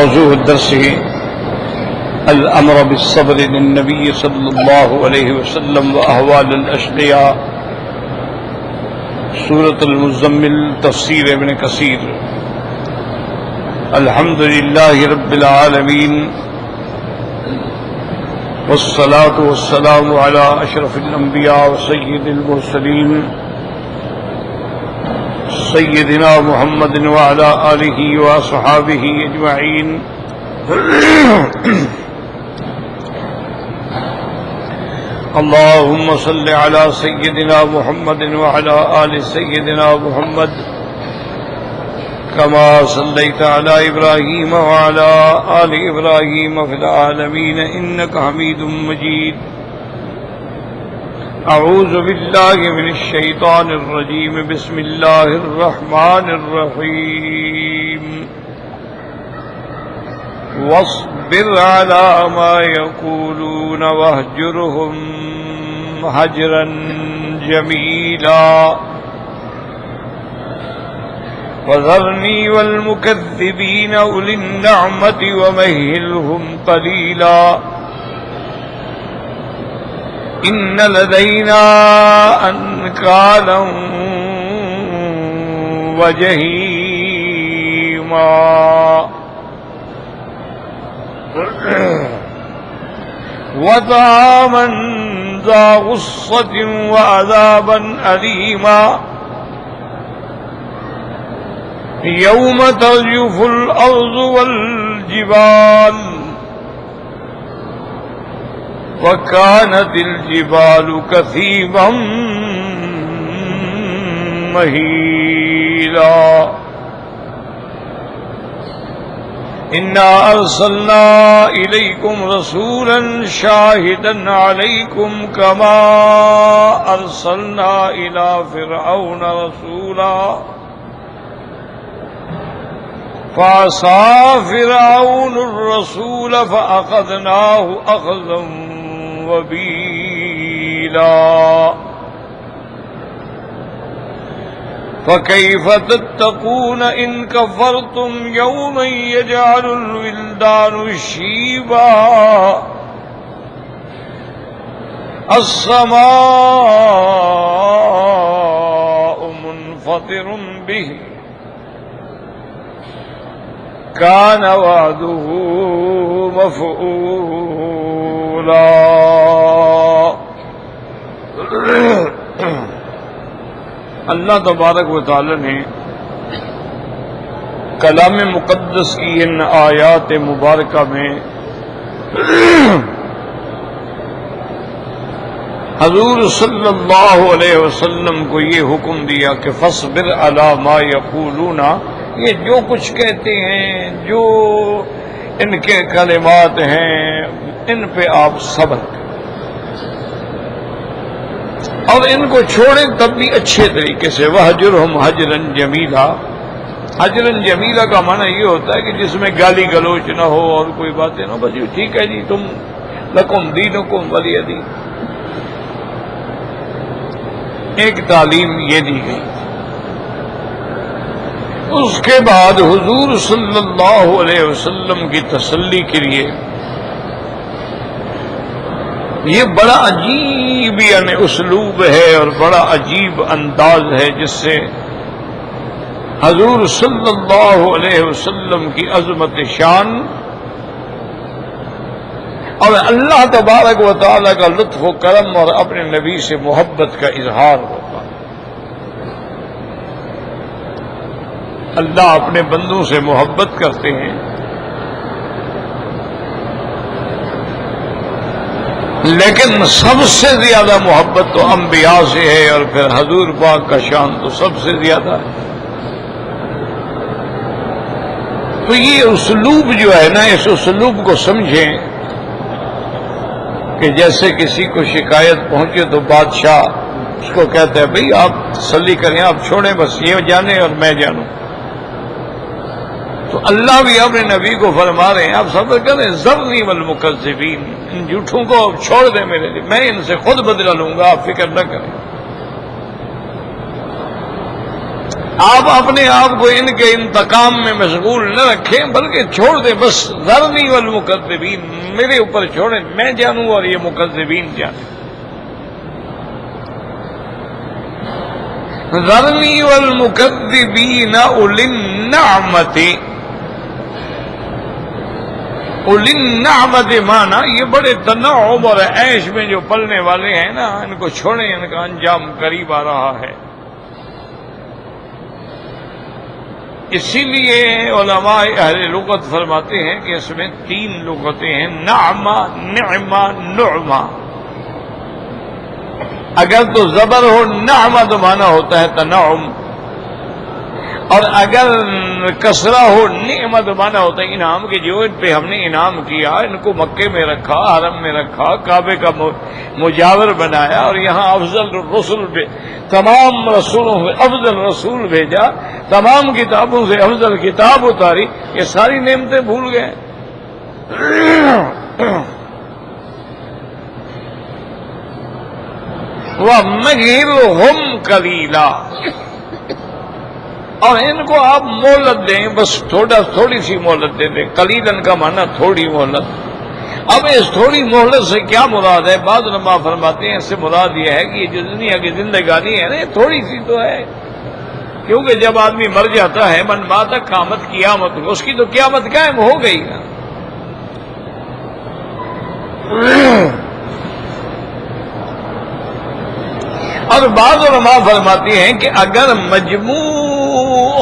موضوع الدرس الأمر بالصبر للنبي صلى الله عليه وسلم وأحوال الأشقياء، سورة المزمل، تفسیر ابن کثیر۔ الحمد لله رب العالمين والصلاة والسلام على أشرف الأنبياء وسيد المرسلين سيدنا محمد وعلى آله وصحابه أجمعين۔ اللهم صل على سيدنا محمد وعلى آل سيدنا محمد كما صليت على إبراهيم وعلى آل إبراهيم في العالمين إنك حميد مجيد۔ أعوذ بالله من الشيطان الرجيم، بسم الله الرحمن الرحيم۔ واصبر على ما يقولون واهجرهم هجرا جميلا وذرني والمكذبين أولي النعمة ومهلهم قليلا إن لدينا أنكالا وجحيما وطعاما ذا غصة وعذابا أليما يوم ترجف الأرض والجبال وكانت الجبال كثيبا مهيلا إنا أرسلنا إليكم رسولا شاهدا عليكم كما أرسلنا إلى فرعون رسولا فعصى فرعون الرسول فأخذناه أخذا وبيلا فكيف تتقون إن كفرتم يوما يجعل الولدان شيبا السماء منفطر به كان وعده مفعولا۔ اللہ تبارک و تعالی نے کلام مقدس کی ان آیات مبارکہ میں حضور صلی اللہ علیہ وسلم کو یہ حکم دیا کہ فاصبر علی ما یقولون، یہ جو کچھ کہتے ہیں، جو ان کے کلمات ہیں، ان پہ آپ صبر کریں اور ان کو چھوڑیں تب بھی اچھے طریقے سے۔ وَهْجُرْهُمْ هَجْرًا جَمِيلًا، حجرن جمیلہ کا معنی یہ ہوتا ہے کہ جس میں گالی گلوچ نہ ہو اور کوئی باتیں نہ ہو، بس یہ ٹھیک ہے جی، تم لکم دینکم ولی دین، ایک تعلیم یہ دی گئی۔ اس کے بعد حضور صلی اللہ علیہ وسلم کی تسلی کے لیے یہ بڑا عجیب یعنی اسلوب ہے اور بڑا عجیب انداز ہے جس سے حضور صلی اللہ علیہ وسلم کی عظمت شان اور اللہ تبارک و تعالی کا لطف و کرم اور اپنے نبی سے محبت کا اظہار ہوتا ہے۔ اللہ اپنے بندوں سے محبت کرتے ہیں، لیکن سب سے زیادہ محبت تو انبیاء سے ہے، اور پھر حضور پاک کا شان تو سب سے زیادہ ہے۔ تو یہ اسلوب جو ہے نا، اس اسلوب کو سمجھیں کہ جیسے کسی کو شکایت پہنچے تو بادشاہ اس کو کہتا ہے بھئی آپ تسلی کریں، آپ چھوڑیں، بس یہ جانے اور میں جانوں۔ تو اللہ بھی اپنے نبی کو فرما رہے ہیں آپ صبر کریں، ذرنی والمکذبین، ان جھوٹوں کو چھوڑ دیں میرے لیے، میں ان سے خود بدلہ لوں گا، آپ فکر نہ کریں۔ آپ اپنے آپ کو ان کے انتقام میں مشغول نہ رکھیں، بلکہ چھوڑ دیں، بس ذرنی والمکذبین، میرے اوپر چھوڑیں، میں جانوں اور یہ مکذبین جانیں۔ ذرنی والمکذبین اولی النعمت، اولی النعمت مانا یہ بڑے تنعم اور عیش میں جو پلنے والے ہیں نا، ان کو چھوڑیں، ان کا انجام قریب آ رہا ہے۔ اسی لیے علماء اہل لغت فرماتے ہیں کہ اس میں 3 لغتیں ہیں، نعمہ، نعمہ، نعمہ۔ اگر تو زبر ہو نعمہ تو مانا ہوتا ہے تنعم، اور اگر کسرہ ہو نعمت مانا ہوتا ہے انعام، کہ جو ان پہ ہم نے انعام کیا، ان کو مکے میں رکھا، حرم میں رکھا، کعبے کا مجاور بنایا، اور یہاں افضل رسول تمام رسولوں سے افضل رسول بھیجا، تمام کتابوں سے افضل کتاب اتاری، یہ ساری نعمتیں بھول گئے۔ وَمَهِّلْهُمْ قَلِيلًا، اور ان کو آپ مہلت دیں، بس تھوڑی سی مہلت دے دیں۔ قلیلاً کا معنی تھوڑی مہلت۔ اب اس تھوڑی مہلت سے کیا مراد ہے؟ بعض علماء فرماتے ہیں اس سے مراد یہ ہے کہ یہ جو دنیا کی زندگانی ہے نا، یہ تھوڑی سی تو ہے، کیونکہ جب آدمی مر جاتا ہے، من مات قامت قیامت، اس کی تو قیامت قائم ہو گئی نا۔ اور بعض علماء فرماتے ہیں کہ اگر مجموع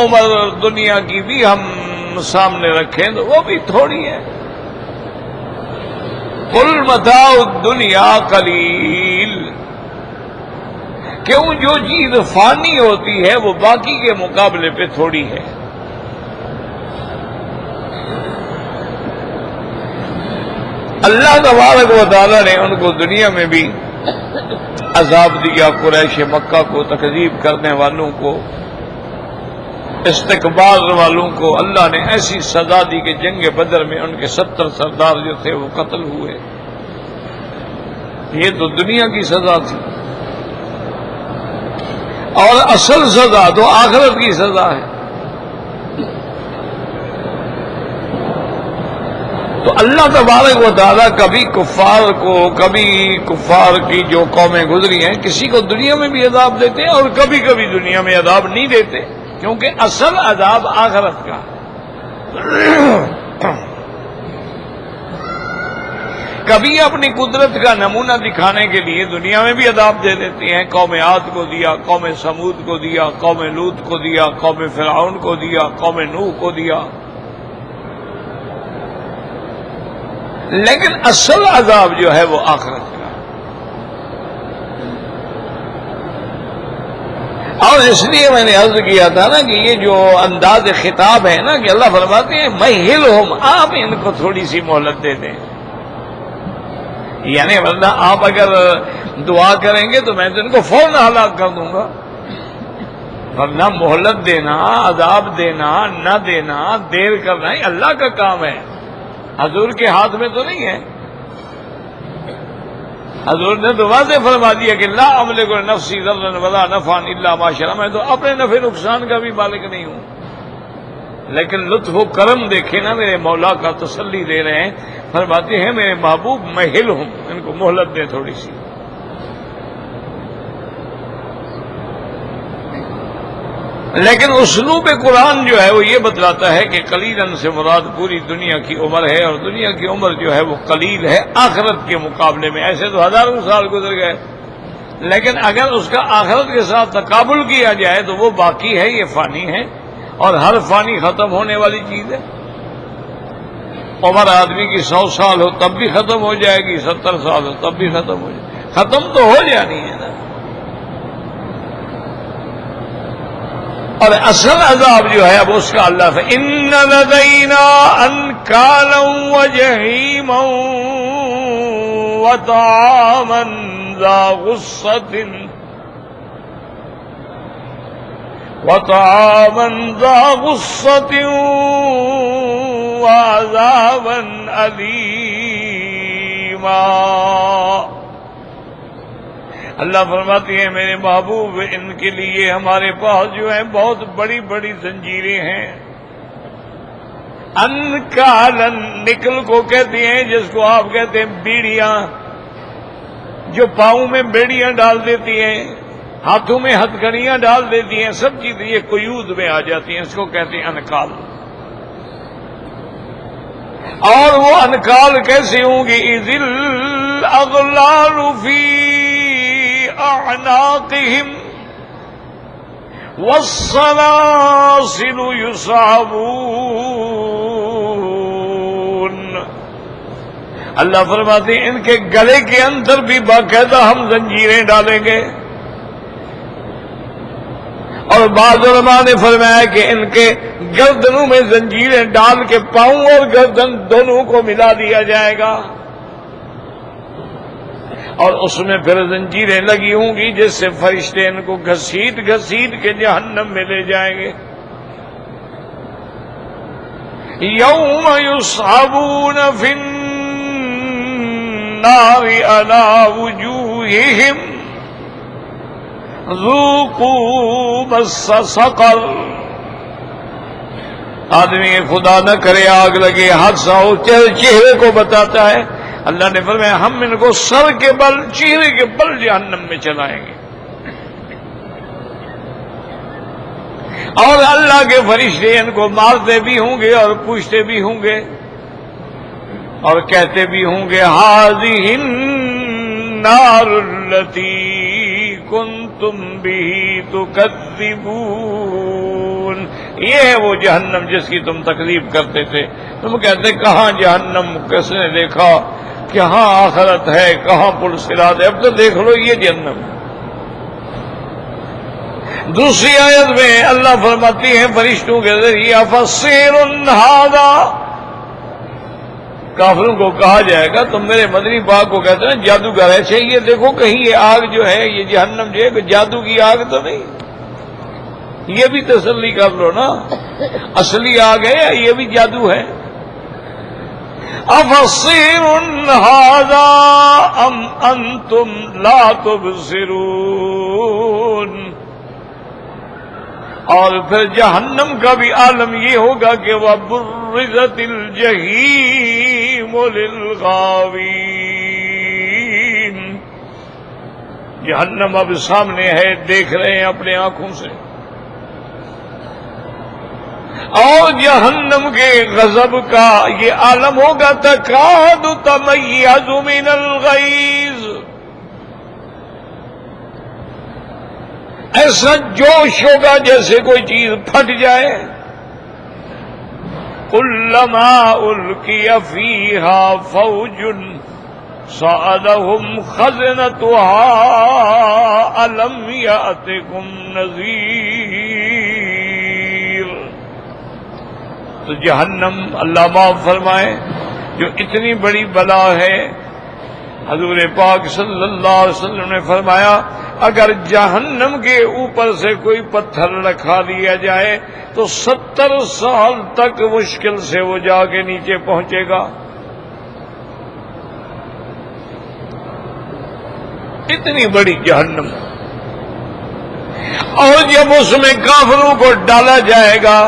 عمر دنیا کی بھی ہم سامنے رکھیں تو وہ بھی تھوڑی ہے۔ قل متاع الدنیا قلیل، کیوں؟ جو چیز فانی ہوتی ہے وہ باقی کے مقابلے پہ تھوڑی ہے۔ اللہ تبارک و تعالیٰ نے ان کو دنیا میں بھی عذاب دیا، قریش مکہ کو، تکذیب کرنے والوں کو، استکبار والوں کو اللہ نے ایسی سزا دی کہ جنگ بدر میں ان کے 70 سردار جو تھے وہ قتل ہوئے۔ یہ تو دنیا کی سزا تھی، اور اصل سزا تو آخرت کی سزا ہے۔ تو اللہ تبارک و تعالیٰ کبھی کفار کو، کبھی کفار کی جو قومیں گزری ہیں، کسی کو دنیا میں بھی عذاب دیتے ہیں اور کبھی کبھی دنیا میں عذاب نہیں دیتے، کیونکہ اصل عذاب آخرت کا۔ کبھی اپنی قدرت کا نمونہ دکھانے کے لیے دنیا میں بھی عذاب دے دیتے ہیں، قوم عاد کو دیا، قوم سمود کو دیا، قوم لوط کو دیا، قوم فرعون کو دیا، قوم نوح کو دیا، لیکن اصل عذاب جو ہے وہ آخرت کا۔ اور اس لیے میں نے عرض کیا تھا نا کہ یہ جو انداز خطاب ہے نا، کہ اللہ فرماتے ہیں مہلہم، آپ ان کو تھوڑی سی مہلت دے دیں، یعنی ورنہ آپ اگر دعا کریں گے تو میں تو ان کو فوراً ہلاک کر دوں گا، ورنہ مہلت دینا، عذاب دینا، نہ دینا، دیر کرنا یہ اللہ کا کام ہے، حضور کے ہاتھ میں تو نہیں ہے۔ حضور نے تو واضح فرما دیا کہ لا املک لنفسی ضرا ولا نفعا الا ما شاء، میں تو اپنے نفع نقصان کا بھی مالک نہیں ہوں، لیکن لطف و کرم دیکھے نا میرے مولا کا، تسلی دے رہے ہیں، فرماتے ہیں میرے محبوب مہل ہوں، ان کو مہلت دے تھوڑی سی۔ لیکن اسلوب قرآن جو ہے وہ یہ بتلاتا ہے کہ قلیلاً سے مراد پوری دنیا کی عمر ہے، اور دنیا کی عمر جو ہے وہ قلیل ہے آخرت کے مقابلے میں۔ ایسے تو ہزاروں سال گزر گئے، لیکن اگر اس کا آخرت کے ساتھ تقابل کیا جائے تو وہ باقی ہے، یہ فانی ہے، اور ہر فانی ختم ہونے والی چیز ہے۔ عمر آدمی کی 100 سال ہو تب بھی ختم ہو جائے گی، 70 سال ہو تب بھی ختم ہو جائے گی، ختم تو ہو جانی ہے نا۔ اور اصل عذاب جو ہے اب اس کا اللہ سے ان لدینا انکالا وجحیما وطعاما ذا غصۃ وعذابا علیما۔ اللہ فرماتی ہیں میرے محبوب ان کے لیے ہمارے پاس جو ہے بہت بڑی بڑی زنجیریں ہیں. انکالن نکل کو کہتے ہیں جس کو آپ کہتے ہیں بیڑیاں، جو پاؤں میں بیڑیاں ڈال دیتی ہیں، ہاتھوں میں ہتھکڑیاں ڈال دیتی ہیں، سب چیزیں یہ قیود میں آ جاتی ہیں، اس کو کہتے ہیں انکال. اور وہ انکال کیسے ہوں گی؟ اذ الاغلال فی اعناقہم والسلاسل یسحبون. اللہ فرماتے ہیں ان کے گلے کے اندر بھی باقاعدہ ہم زنجیریں ڈالیں گے. اور بعض علماء نے فرمایا کہ ان کے گردنوں میں زنجیریں ڈال کے پاؤں اور گردن دونوں کو ملا دیا جائے گا، اور اس میں پھر زنجیریں لگی ہوں گی جس سے فرشتے ان کو گھسیٹ گھسیٹ کے جہنم میں لے جائیں گے. یوم یصعبون فی النار علی وجوہہم ذوقوا مس سقر. آدمی خدا نہ کرے آگ لگے، حادثہ ہو، چہرے کو بتاتا ہے. اللہ نے فرمایا ہم ان کو سر کے بل، چہرے کے بل جہنم میں چلائیں گے. اور اللہ کے فرشتے ان کو مارتے بھی ہوں گے اور پوچھتے بھی ہوں گے اور کہتے بھی ہوں گے ھذہ النار التی کنتم بہ تکذبون. یہ ہے وہ جہنم جس کی تم تکذیب کرتے تھے. تم کہتے کہاں جہنم، کس نے دیکھا، کہاں آخرت ہے، کہاں پل صراط ہے، اب تو دیکھ لو یہ جہنم. دوسری آیت میں اللہ فرماتی ہیں فرشتوں کے ذریعے افسیر ھذا. کافروں کو کہا جائے گا تم میرے مدنی پاک کو کہتے ہیں جادوگر ہے، چاہیے دیکھو کہیں یہ آگ جو ہے، یہ جہنم جو ہے جادو کی آگ تو نہیں، یہ بھی تسلی کر لو نا، اصلی آگ ہے یا یہ بھی جادو ہے. افسیر ھذا ام انتم لا تبصرون. اور پھر جہنم کا بھی عالم یہ ہوگا کہ وہ برزت الجحیم للغاوین. جہنم اب سامنے ہے، دیکھ رہے ہیں اپنے آنکھوں سے، اور جہنم کے غضب کا یہ عالم ہوگا تکاد تمیز من الغیظ. ایسا جوش ہوگا جیسے کوئی چیز پھٹ جائے. کلما القی فیہا فوج سألہم خزنتہا الم یأتکم نذیر. تو جہنم اللہ معاف فرمائے جو اتنی بڑی بلا ہے. حضور پاک صلی اللہ علیہ وسلم نے فرمایا اگر جہنم کے اوپر سے کوئی پتھر رکھا دیا جائے تو 70 سال تک مشکل سے وہ جا کے نیچے پہنچے گا. اتنی بڑی جہنم. اور جب اس میں کافروں کو ڈالا جائے گا،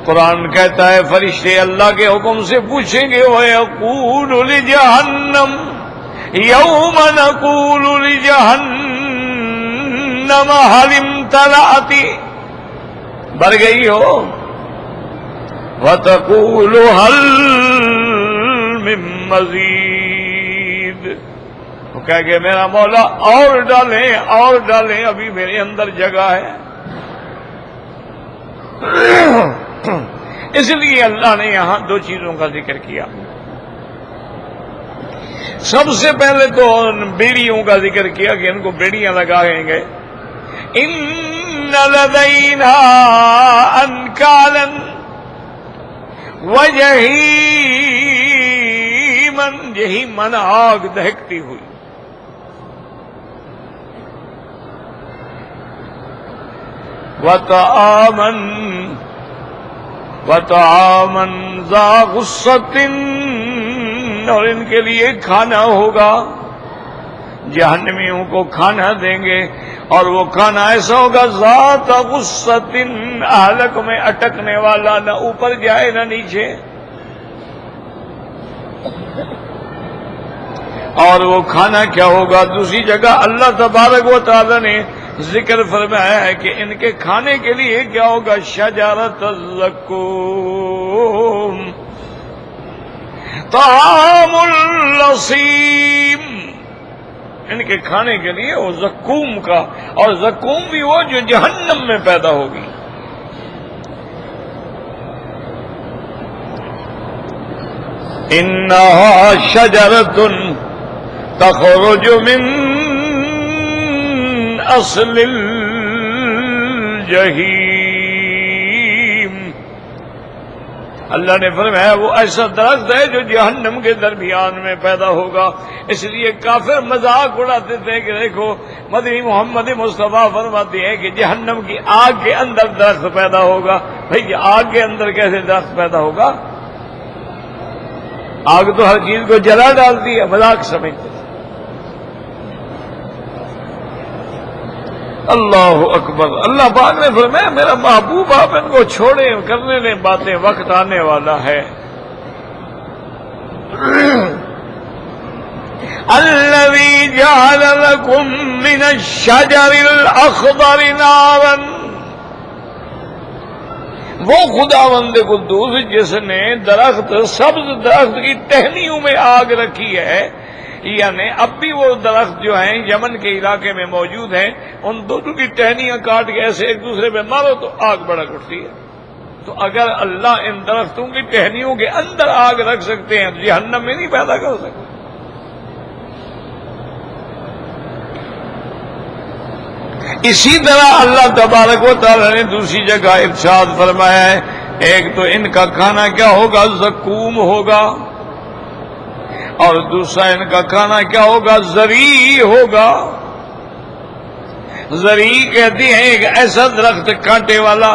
قرآن کہتا ہے فرشتے اللہ کے حکم سے پوچھیں گے وَيَقُولُ لِجَهَنَّمَ يَوْمَ نَقُولُ لِجَهَنَّمَ هَلِ امْتَلَأْتِ، بھر گئی ہو، وَتَقُولُ هَلْ مِن مَّزِيدٍ. وہ کہہ گے میرا مولا اور ڈالیں ابھی میرے اندر جگہ ہے. اس لیے اللہ نے یہاں دو چیزوں کا ذکر کیا. سب سے پہلے تو بیڑیوں کا ذکر کیا کہ ان کو بیڑیاں لگائیں گے. ان لدینا انکالا وجحیما، جحیمن آگ دہکتی ہوئی، وطعاما ذا غصۃ، اور ان کے لیے کھانا ہوگا جہنمیوں کو کھانا دیں گے، اور وہ کھانا ایسا ہوگا ذات غصۃ، حلق میں اٹکنے والا، نہ اوپر جائے نہ نیچے۔ اور وہ کھانا کیا ہوگا؟ دوسری جگہ اللہ تبارک و تعالی نے ذکر فرمایا ہے کہ ان کے کھانے کے لیے کیا ہوگا؟ شجرۃ الزقوم، طعام اللصیم، ان کے کھانے کے لیے وہ زقوم کا، اور زقوم بھی وہ جو جہنم میں پیدا ہوگی۔ انہا شجرۃ تخرج من اصل الجحیم، اللہ نے فرمایا وہ ایسا درخت ہے جو جہنم کے درمیان میں پیدا ہوگا۔ اس لیے کافر مذاق اڑاتے تھے کہ دیکھو مدنی محمد مصطفیٰ فرماتے ہیں کہ جہنم کی آگ کے اندر درخت پیدا ہوگا۔ بھئی آگ کے اندر کیسے درخت پیدا ہوگا؟ آگ تو ہر چیز کو جلا ڈالتی ہے، مذاق سمجھتے ہیں۔ اللہ اکبر، اللہ پاک نے فرمایا میرا محبوب آپ ان کو چھوڑے، کرنے لیں باتیں، وقت آنے والا ہے۔ الذی جعل لکم من الشجر الاخضر نارا، وہ خداوند قدوس جس نے درخت، سبز درخت کی ٹہنیوں میں آگ رکھی ہے، یعنی اب بھی وہ درخت جو ہیں یمن کے علاقے میں موجود ہیں، ان دونوں کی ٹہنیاں کاٹ کے ایسے ایک دوسرے پہ مارو تو آگ بڑک اٹھتی ہے۔ تو اگر اللہ ان درختوں کی ٹہنیوں کے اندر آگ رکھ سکتے ہیں تو جہنم میں نہیں پیدا کر سکتے۔ اسی طرح اللہ تبارک و تعالی نے دوسری جگہ ارشاد فرمایا ہے، ایک تو ان کا کھانا کیا ہوگا؟ زقوم ہوگا، اور دوسرا ان کا کھانا کیا ہوگا؟ زری ہوگا۔ زری کہتی ہیں ایک ایسا درخت کانٹے والا،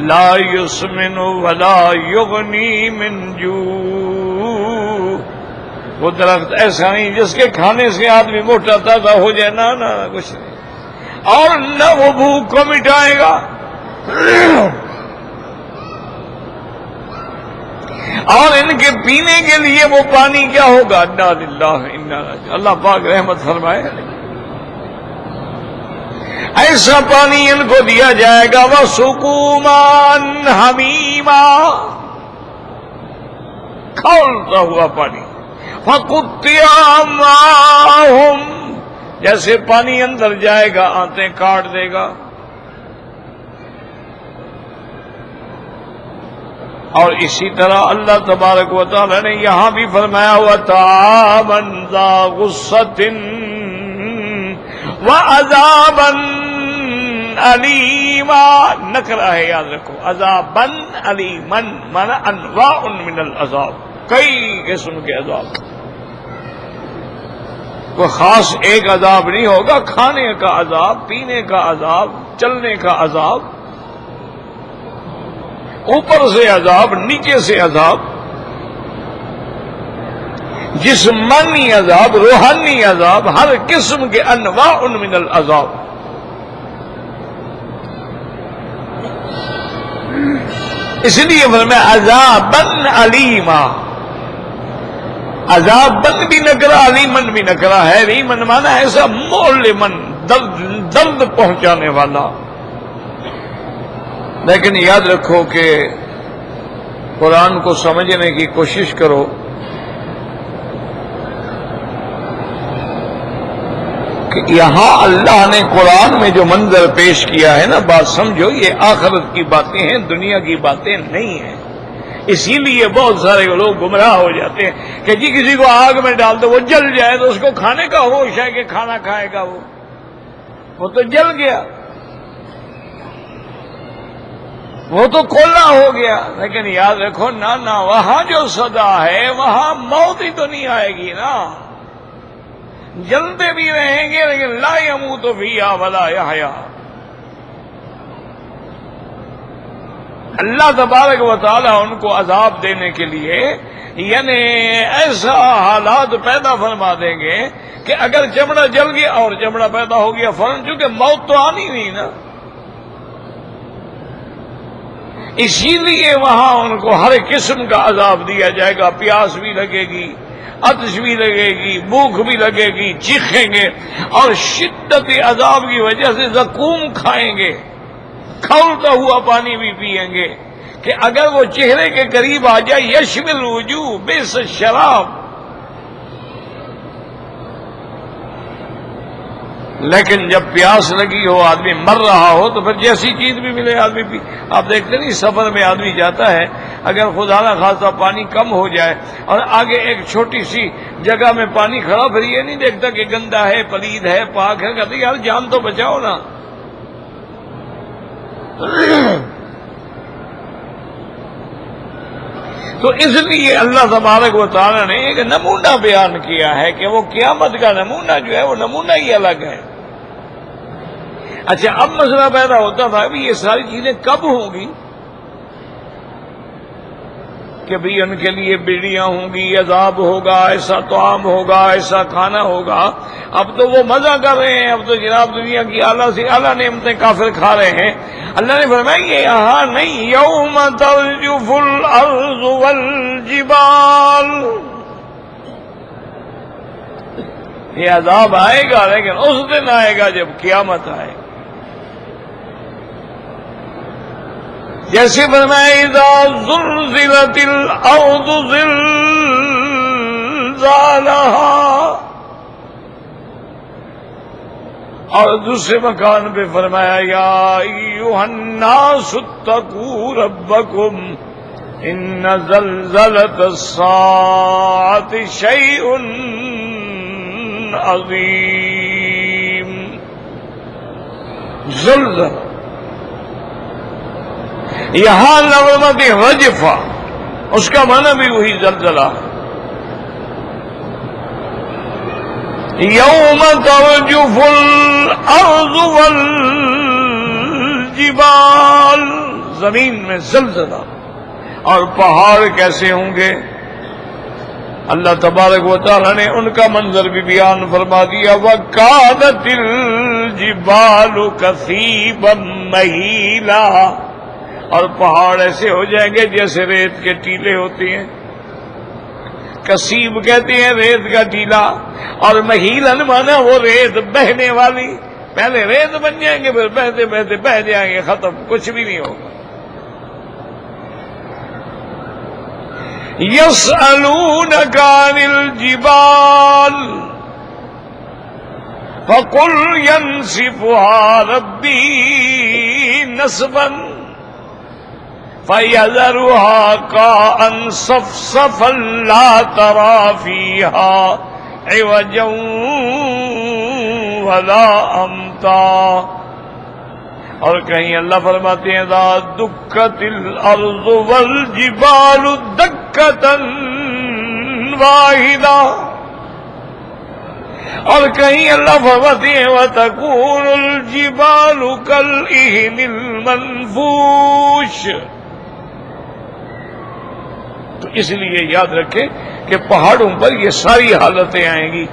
لا یسمن ولا یغنی من جوع، وہ درخت ایسا نہیں جس کے کھانے سے آدمی موٹا تازہ ہو جائے، نہ کچھ نہیں، اور نہ وہ بھوک کو مٹائے گا، اور ان کے پینے کے لیے وہ پانی کیا ہوگا؟ انا للہ انا الیہ، اللہ پاک رحمت فرمائے، ایسا پانی ان کو دیا جائے گا، وَسُقُوا مَاءً حَمِیمًا، کھولتا ہوا پانی، فَقُطِّعَ مَعَهُمْ، جیسے پانی اندر جائے گا آنتیں کاٹ دے گا۔ اور اسی طرح اللہ تبارک و تعالی نے یہاں بھی فرمایا ہوا طعاما ذا غصۃ وعذابا علیما، نکرہ ہے یاد رکھو، عذابا علیما مانا انواع من العذاب، کئی قسم کے عذاب، وہ خاص ایک عذاب نہیں ہوگا، کھانے کا عذاب، پینے کا عذاب، چلنے کا عذاب، اوپر سے عذاب، نیچے سے عذاب، جسمانی عذاب، روحانی عذاب، ہر قسم کے انواع من العذاب۔ اس لیے فرمایا عذابا علیما، عذابن بھی نکرا، علیمن بھی نکرا ہے، علیمن مانا ایسا مؤلمن، درد پہنچانے والا۔ لیکن یاد رکھو کہ قرآن کو سمجھنے کی کوشش کرو، کہ یہاں اللہ نے قرآن میں جو منظر پیش کیا ہے نا، بات سمجھو، یہ آخرت کی باتیں ہیں، دنیا کی باتیں نہیں ہیں۔ اسی لیے بہت سارے لوگ گمراہ ہو جاتے ہیں کہ جی کسی کو آگ میں ڈال دو وہ جل جائے تو اس کو کھانے کا ہوش ہے کہ کھانا کھائے گا، وہ تو جل گیا، وہ تو کھولا ہو گیا۔ لیکن یاد رکھو نہ وہاں جو سزا ہے وہاں موت ہی تو نہیں آئے گی نا، جلتے بھی رہیں گے لیکن لا يموت فیہا ولا یحیا۔ اللہ تبارک و تعالی ان کو عذاب دینے کے لیے یعنی ایسا حالات پیدا فرما دیں گے کہ اگر چمڑا جل گیا اور چمڑا پیدا ہو گیا فوراً، چونکہ موت تو آنی نہیں نا، اسی لیے وہاں ان کو ہر قسم کا عذاب دیا جائے گا، پیاس بھی لگے گی، عطش بھی لگے گی، بھوک بھی لگے گی، چیخیں گے اور شدت عذاب کی وجہ سے زقوم کھائیں گے، کھولتا ہوا پانی بھی پیئیں گے کہ اگر وہ چہرے کے قریب آ جائے یشوی الوجوہ بئس الشراب۔ لیکن جب پیاس لگی ہو، آدمی مر رہا ہو، تو پھر جیسی چیز بھی ملے آدمی پی۔ آپ دیکھتے نہیں سفر میں آدمی جاتا ہے، اگر خدا نہ خاصا پانی کم ہو جائے اور آگے ایک چھوٹی سی جگہ میں پانی کھڑا، پھر یہ نہیں دیکھتا کہ گندا ہے، پلید ہے، پاک ہے، کہتے یار جان تو بچاؤ نا۔ تو اس لیے اللہ تبارک و تعالی نے ایک نمونہ بیان کیا ہے کہ وہ قیامت کا نمونہ جو ہے وہ نمونہ ہی الگ ہے۔ اچھا، اب مسئلہ پیدا ہوتا تھا کہ یہ ساری چیزیں کب ہوں گی؟ کہ بھئی ان کے لیے بیڑیاں ہوں گی، عذاب ہوگا، ایسا طعام ہوگا، ایسا کھانا ہوگا۔ اب تو وہ مزہ کر رہے ہیں، اب تو جناب دنیا کی اعلیٰ سے اعلیٰ نعمتیں کافر کھا رہے ہیں۔ اللہ نے فرمایا یہ یہاں نہیں، یوم ترجف الارض والجبال، یہ عذاب آئے گا لیکن اس دن آئے گا جب قیامت آئے گا۔ جیسے فرمایا اذا زلزلت الارض زلزالها، اور دوسرے مکان پہ فرمایا یا ایھا الناس اتقوا ربکم ان زلزلۃ الساعۃ شیء عظیم۔ زلزلہ یہاں لفظ رجفہ، اس کا معنی بھی وہی زلزلہ ہے۔ یوم ترجف الارض والجبال، زمین میں زلزلہ، اور پہاڑ کیسے ہوں گے؟ اللہ تبارک و تعالی نے ان کا منظر بھی بیان فرما دیا، وَكَانَتِ الْجِبَالُ كَثِيبًا مَّهِيلًا، اور پہاڑ ایسے ہو جائیں گے جیسے ریت کے ٹیلے ہوتے ہیں۔ کثیب کہتے ہیں ریت کا ٹیلا، اور مہیلن مانا وہ ریت بہنے والی، پہلے ریت بن جائیں گے پھر بہتے بہتے بہ جائیں گے، ختم، کچھ بھی نہیں ہوگا۔ یسألونک عن الجبال فقل ینسفها ربی نسفا فَيَذَرُهَا قَاعًا صَفْصَفًا لَا تَرَىٰ فِيهَا عِوَجًا وَلَا أَمْتًا، اور کہیں اللہ فرماتے ہیں اذا دُكَّتِ الْأَرْضُ وَالْجِبَالُ دَكَّةً وَاحِدَةً، اور کہیں اللہ فرماتے ہیں وَتَكُونُ الْجِبَالُ كَالْعِهْنِ الْمَنفُوشِ۔ تو اس لیے یاد رکھیں کہ پہاڑوں پر یہ ساری حالتیں آئیں گی۔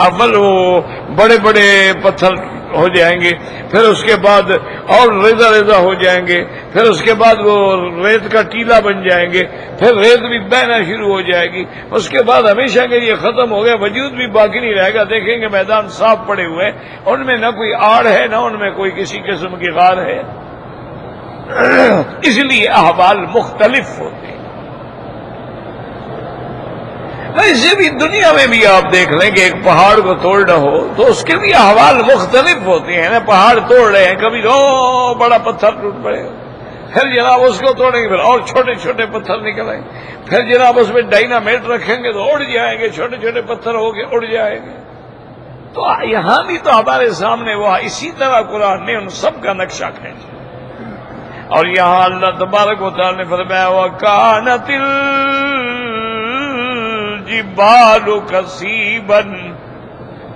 اول وہ بڑے بڑے پتھر ہو جائیں گے، پھر اس کے بعد اور ریزہ ریزہ ہو جائیں گے، پھر اس کے بعد وہ ریت کا ٹیلا بن جائیں گے، پھر ریت بھی بہنا شروع ہو جائے گی، اس کے بعد ہمیشہ کے یہ ختم ہو گیا، وجود بھی باقی نہیں رہے گا۔ دیکھیں گے میدان صاف پڑے ہوئے، ان میں نہ کوئی آڑ ہے نہ ان میں کوئی کسی قسم کی غار ہے۔ اس لیے احوال مختلف ہوتے ہیں۔ ویسے بھی دنیا میں بھی آپ دیکھ لیں کہ ایک پہاڑ کو توڑنا ہو تو اس کے بھی احوال مختلف ہوتے ہیں نا۔ پہاڑ توڑ رہے ہیں، کبھی بڑا پتھر ٹوٹ پڑے، پھر جناب اس کو توڑیں گے، پھر اور چھوٹے چھوٹے پتھر نکلیں، پھر جناب اس میں ڈائنامیٹ رکھیں گے تو اڑ جائیں گے، چھوٹے چھوٹے پتھر ہو کے اڑ جائیں گے۔ تو یہاں بھی تو ہمارے سامنے وہ اسی طرح قرآن نے ان سب کا نقشہ کھینچا، اور یہاں اللہ تبارک و تعالی نے فرمایا وَكَانَتِ الْجِبَالُ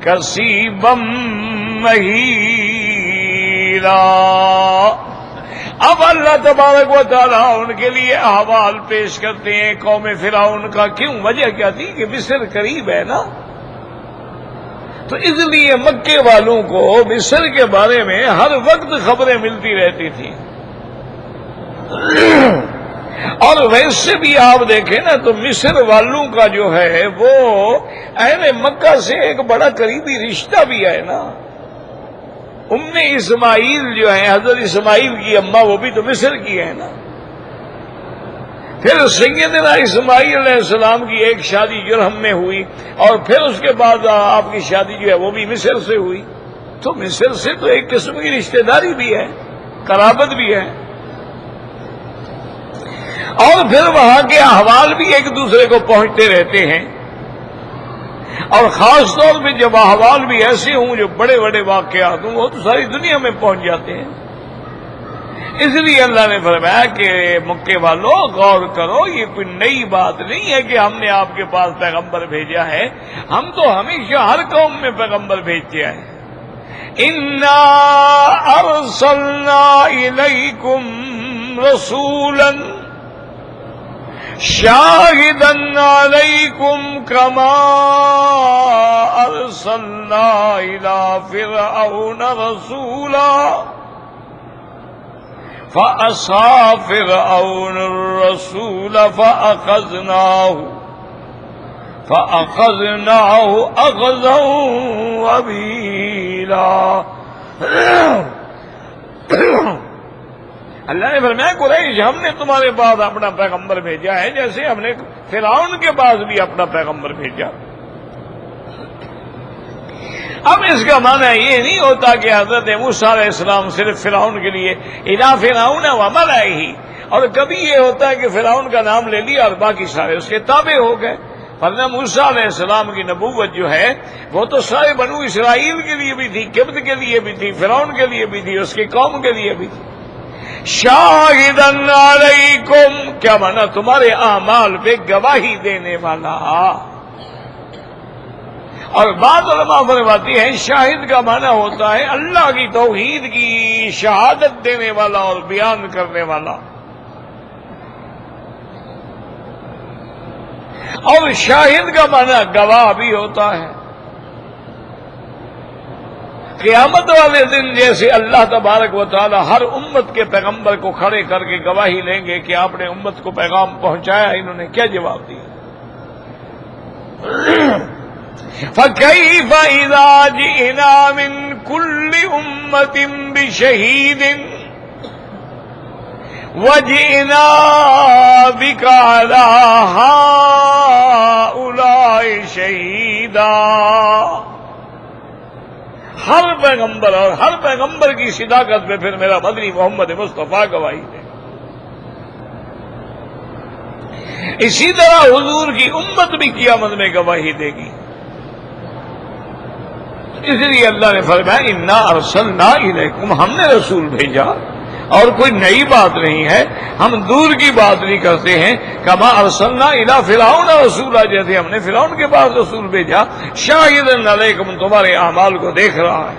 كَثِيبًا مَّهِيلًا، اب اللہ تبارک و تعالیٰ ان کے لیے احوال پیش کرتے ہیں قوم فرعون کا. کیوں؟ وجہ کیا تھی کہ مصر قریب ہے نا، تو اس لیے مکے والوں کو مصر کے بارے میں ہر وقت خبریں ملتی رہتی تھیں. اور ویسے بھی آپ دیکھیں نا تو مصر والوں کا جو ہے وہ اہل مکہ سے ایک بڑا قریبی رشتہ بھی ہے نا. اسماعیل جو ہے حضرت اسماعیل کی اماں وہ بھی تو مصر کی ہے نا. پھر سیدنا اسماعیل علیہ السلام کی ایک شادی جرہم میں ہوئی، اور پھر اس کے بعد آپ کی شادی جو ہے وہ بھی مصر سے ہوئی. تو مصر سے تو ایک قسم کی رشتہ داری بھی ہے، قرابت بھی ہے، اور پھر وہاں کے احوال بھی ایک دوسرے کو پہنچتے رہتے ہیں. اور خاص طور پہ جب احوال بھی ایسے ہوں جو بڑے بڑے واقعات ہوں وہ تو ساری دنیا میں پہنچ جاتے ہیں. اس لیے اللہ نے فرمایا کہ مکے والوں غور کرو، یہ کوئی نئی بات نہیں ہے کہ ہم نے آپ کے پاس پیغمبر بھیجا ہے، ہم تو ہمیشہ ہر قوم میں پیغمبر بھیجتے ہیں. انا ارسلنا الیکم رسولا شاہدن علیکم کما ارسلنا الی فرعون رسولا فعصى فرعون الرسول فأخذناه أخذا وبيلا. اللہ نے فرمایا قریش ہم نے تمہارے پاس اپنا پیغمبر بھیجا ہے جیسے ہم نے فرعون کے پاس بھی اپنا پیغمبر بھیجا. اب اس کا معنی یہ نہیں ہوتا کہ حضرت موسیٰ علیہ السلام صرف فرعون کے لیے الی فرعون وملئہ، اور کبھی یہ ہوتا ہے کہ فرعون کا نام لے لیا اور باقی سارے اس کے تابع ہو گئے. ورنہ موسیٰ علیہ السلام کی نبوت جو ہے وہ تو سارے بنو اسرائیل کے لیے بھی تھی، قبط کے لیے بھی تھی، فرعون کے لیے بھی تھی، اس کی قوم کے لیے بھی تھی. شاہدن علیکم کیا مانا؟ تمہارے اعمال پہ گواہی دینے والا. اور بعض علماء فرماتی ہیں شاہد کا معنی ہوتا ہے اللہ کی توحید کی شہادت دینے والا اور بیان کرنے والا. اور شاہد کا معنی گواہ بھی ہوتا ہے. قیامت والے دن جیسے اللہ تبارک و تعالی ہر امت کے پیغمبر کو کھڑے کر کے گواہی لیں گے کہ آپ نے امت کو پیغام پہنچایا، انہوں نے کیا جواب دیا. فَكَيْفَ إِذَا جِئْنَا مِنْ كُلِّ أُمَّةٍ بِشَهِيدٍ وَجِئْنَا بِكَ عَلَى هَؤُلَاءِ شَهِيدًا. ہر پیغمبر اور ہر پیغمبر کی صداقت میں پھر میرا مدنی محمد مصطفیٰ گواہی دے. اسی طرح حضور کی امت بھی قیامت میں گواہی دے گی. اس لیے اللہ نے فرمایا انا ارسلنا الیکم، ہم نے رسول بھیجا، اور کوئی نئی بات نہیں ہے، ہم دور کی بات نہیں کرتے ہیں. کما ارسلنا الی فرعون رسولا، جیسے ہم نے فرعون کے پاس رسول بھیجا. شاہدن علیکم، تمہارے اعمال کو دیکھ رہا ہے.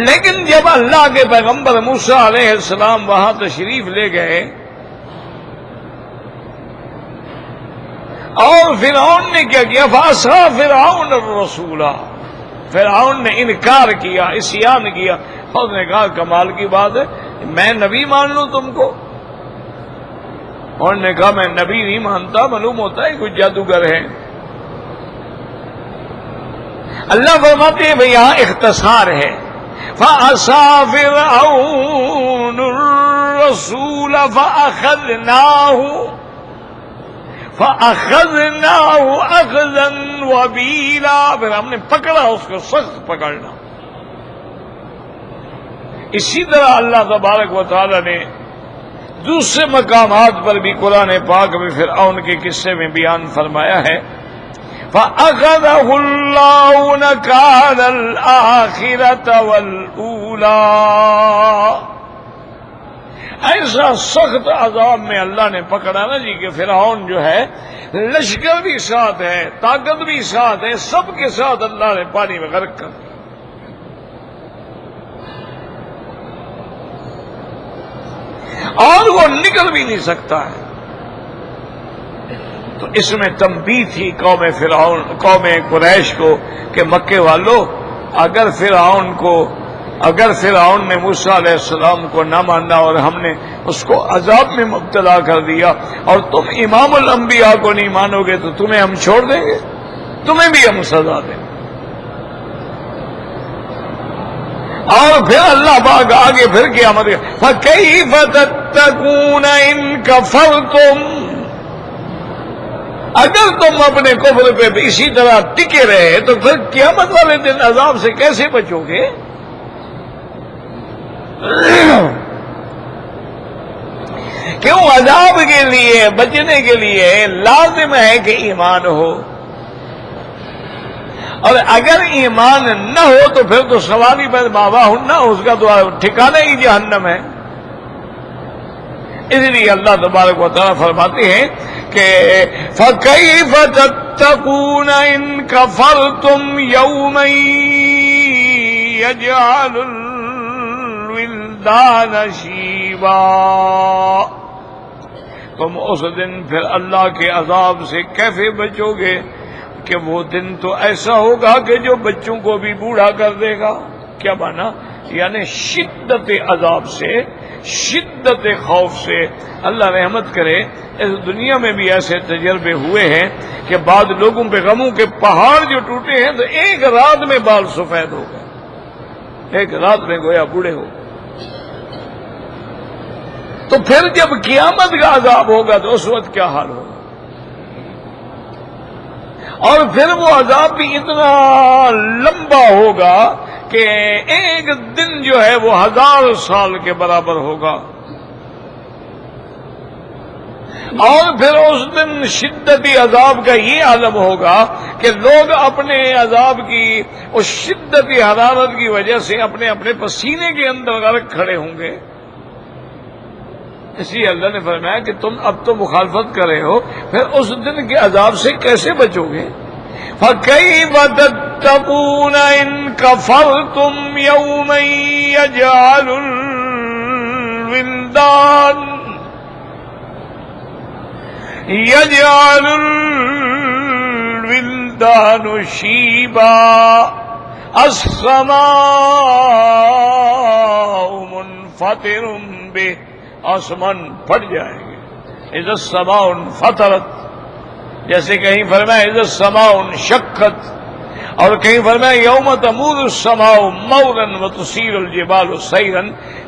لیکن جب اللہ کے پیغمبر موسیٰ علیہ السلام وہاں تشریف لے گئے اور فرعون نے کیا کیا؟ فعصى فرعون الرسول، فرعون نے انکار کیا، عصیان کیا. اس نے کہا کمال کی بات ہے، میں نبی مان لوں تم کو؟ انہوں نے کہا میں نبی نہیں مانتا، معلوم ہوتا ہے کوئی جادوگر ہے. اللہ فرماتے ہیں بھئی یہاں اختصار ہے. فعصى فرعون الرسول فأخذناه أخذا وبيلا، پھر ہم نے پکڑا اس کو سخت پکڑنا. اسی طرح اللہ تبارک و تعالی نے دوسرے مقامات پر بھی قرآن پاک میں فرعون کے قصے میں بیان فرمایا ہے. فأخذه الله نكال الآخرة والأولى، ایسا سخت عذاب میں اللہ نے پکڑا نا جی کہ فرعون جو ہے لشکر بھی ساتھ ہے، طاقت بھی ساتھ ہے، سب کے ساتھ اللہ نے پانی میں غرق کر دیا. اور وہ نکل بھی نہیں سکتا ہے۔ تو اس میں تنبیہ تھی قوم قریش کو کہ مکے والوں، اگر فرعون نے موسیٰ علیہ السلام کو نہ مانا اور ہم نے اس کو عذاب میں مبتلا کر دیا اور تم امام الانبیاء کو نہیں مانو گے تو تمہیں ہم چھوڑ دیں گے، تمہیں بھی ہم سزا دیں گے۔ اور پھر اللہ پاک آگے پھر قیامت فَكَيْفَ تَتَّقُونَ إِن كَفَرْتُمْ، اگر تم اپنے کفر پہ اسی طرح ٹکے رہے تو پھر قیامت والے دن عذاب سے کیسے بچو گے؟ کیوں عذاب کے لیے بچنے کے لیے لازم ہے کہ ایمان ہو، اور اگر ایمان نہ ہو تو پھر تو سواری پر بابا ہننا، اس کا تو ٹھکانہ ہی جہنم ہے۔ اس لیے اللہ تبارک و تعالیٰ فرماتے ہیں کہ فَكَيْفَ تَتَّقُونَ إِن كَفَرْتُمْ يَوْمًا يَجْعَلُ الْوِلْدَانَ شِيبًا، تم اس دن پھر اللہ کے عذاب سے کیسے بچو گے کہ وہ دن تو ایسا ہوگا کہ جو بچوں کو بھی بوڑھا کر دے گا۔ کیا مانا؟ یعنی شدت عذاب سے، شدت خوف سے۔ اللہ رحمت کرے، اس دنیا میں بھی ایسے تجربے ہوئے ہیں کہ بعض لوگوں پہ غموں کے پہاڑ جو ٹوٹے ہیں تو ایک رات میں بال سفید ہو گئے، ایک رات میں گویا بوڑھے ہو گئے۔ تو پھر جب قیامت کا عذاب ہوگا تو اس وقت کیا حال ہوگا؟ اور پھر وہ عذاب بھی اتنا لمبا ہوگا کہ ایک دن جو ہے وہ 1000 سال کے برابر ہوگا، اور پھر اس دن شدتی عذاب کا یہ عالم ہوگا کہ لوگ اپنے عذاب کی اس شدتی حرارت کی وجہ سے اپنے اپنے پسینے کے اندر غرق کھڑے ہوں گے۔ اس لیے اللہ نے فرمایا کہ تم اب تو مخالفت کر رہے ہو، پھر اس دن کے عذاب سے کیسے بچو گے؟ فَكَيْفَ تَتَّقُونَ إِن كَفَرْتُمْ يَوْمًا يَجْعَلُ الْوِلْدَانُ شِيبًا السَّمَاءُ مُنْفَطِرٌ بِهِ، آسمان پھٹ جائیں گے۔ اذا السماء انفطرت، جیسے کہیں فرمایا اذا السماء انشقت، اور کہیں فرمایا یوم تمور السماء مورا وتصیر الجبال سیرا۔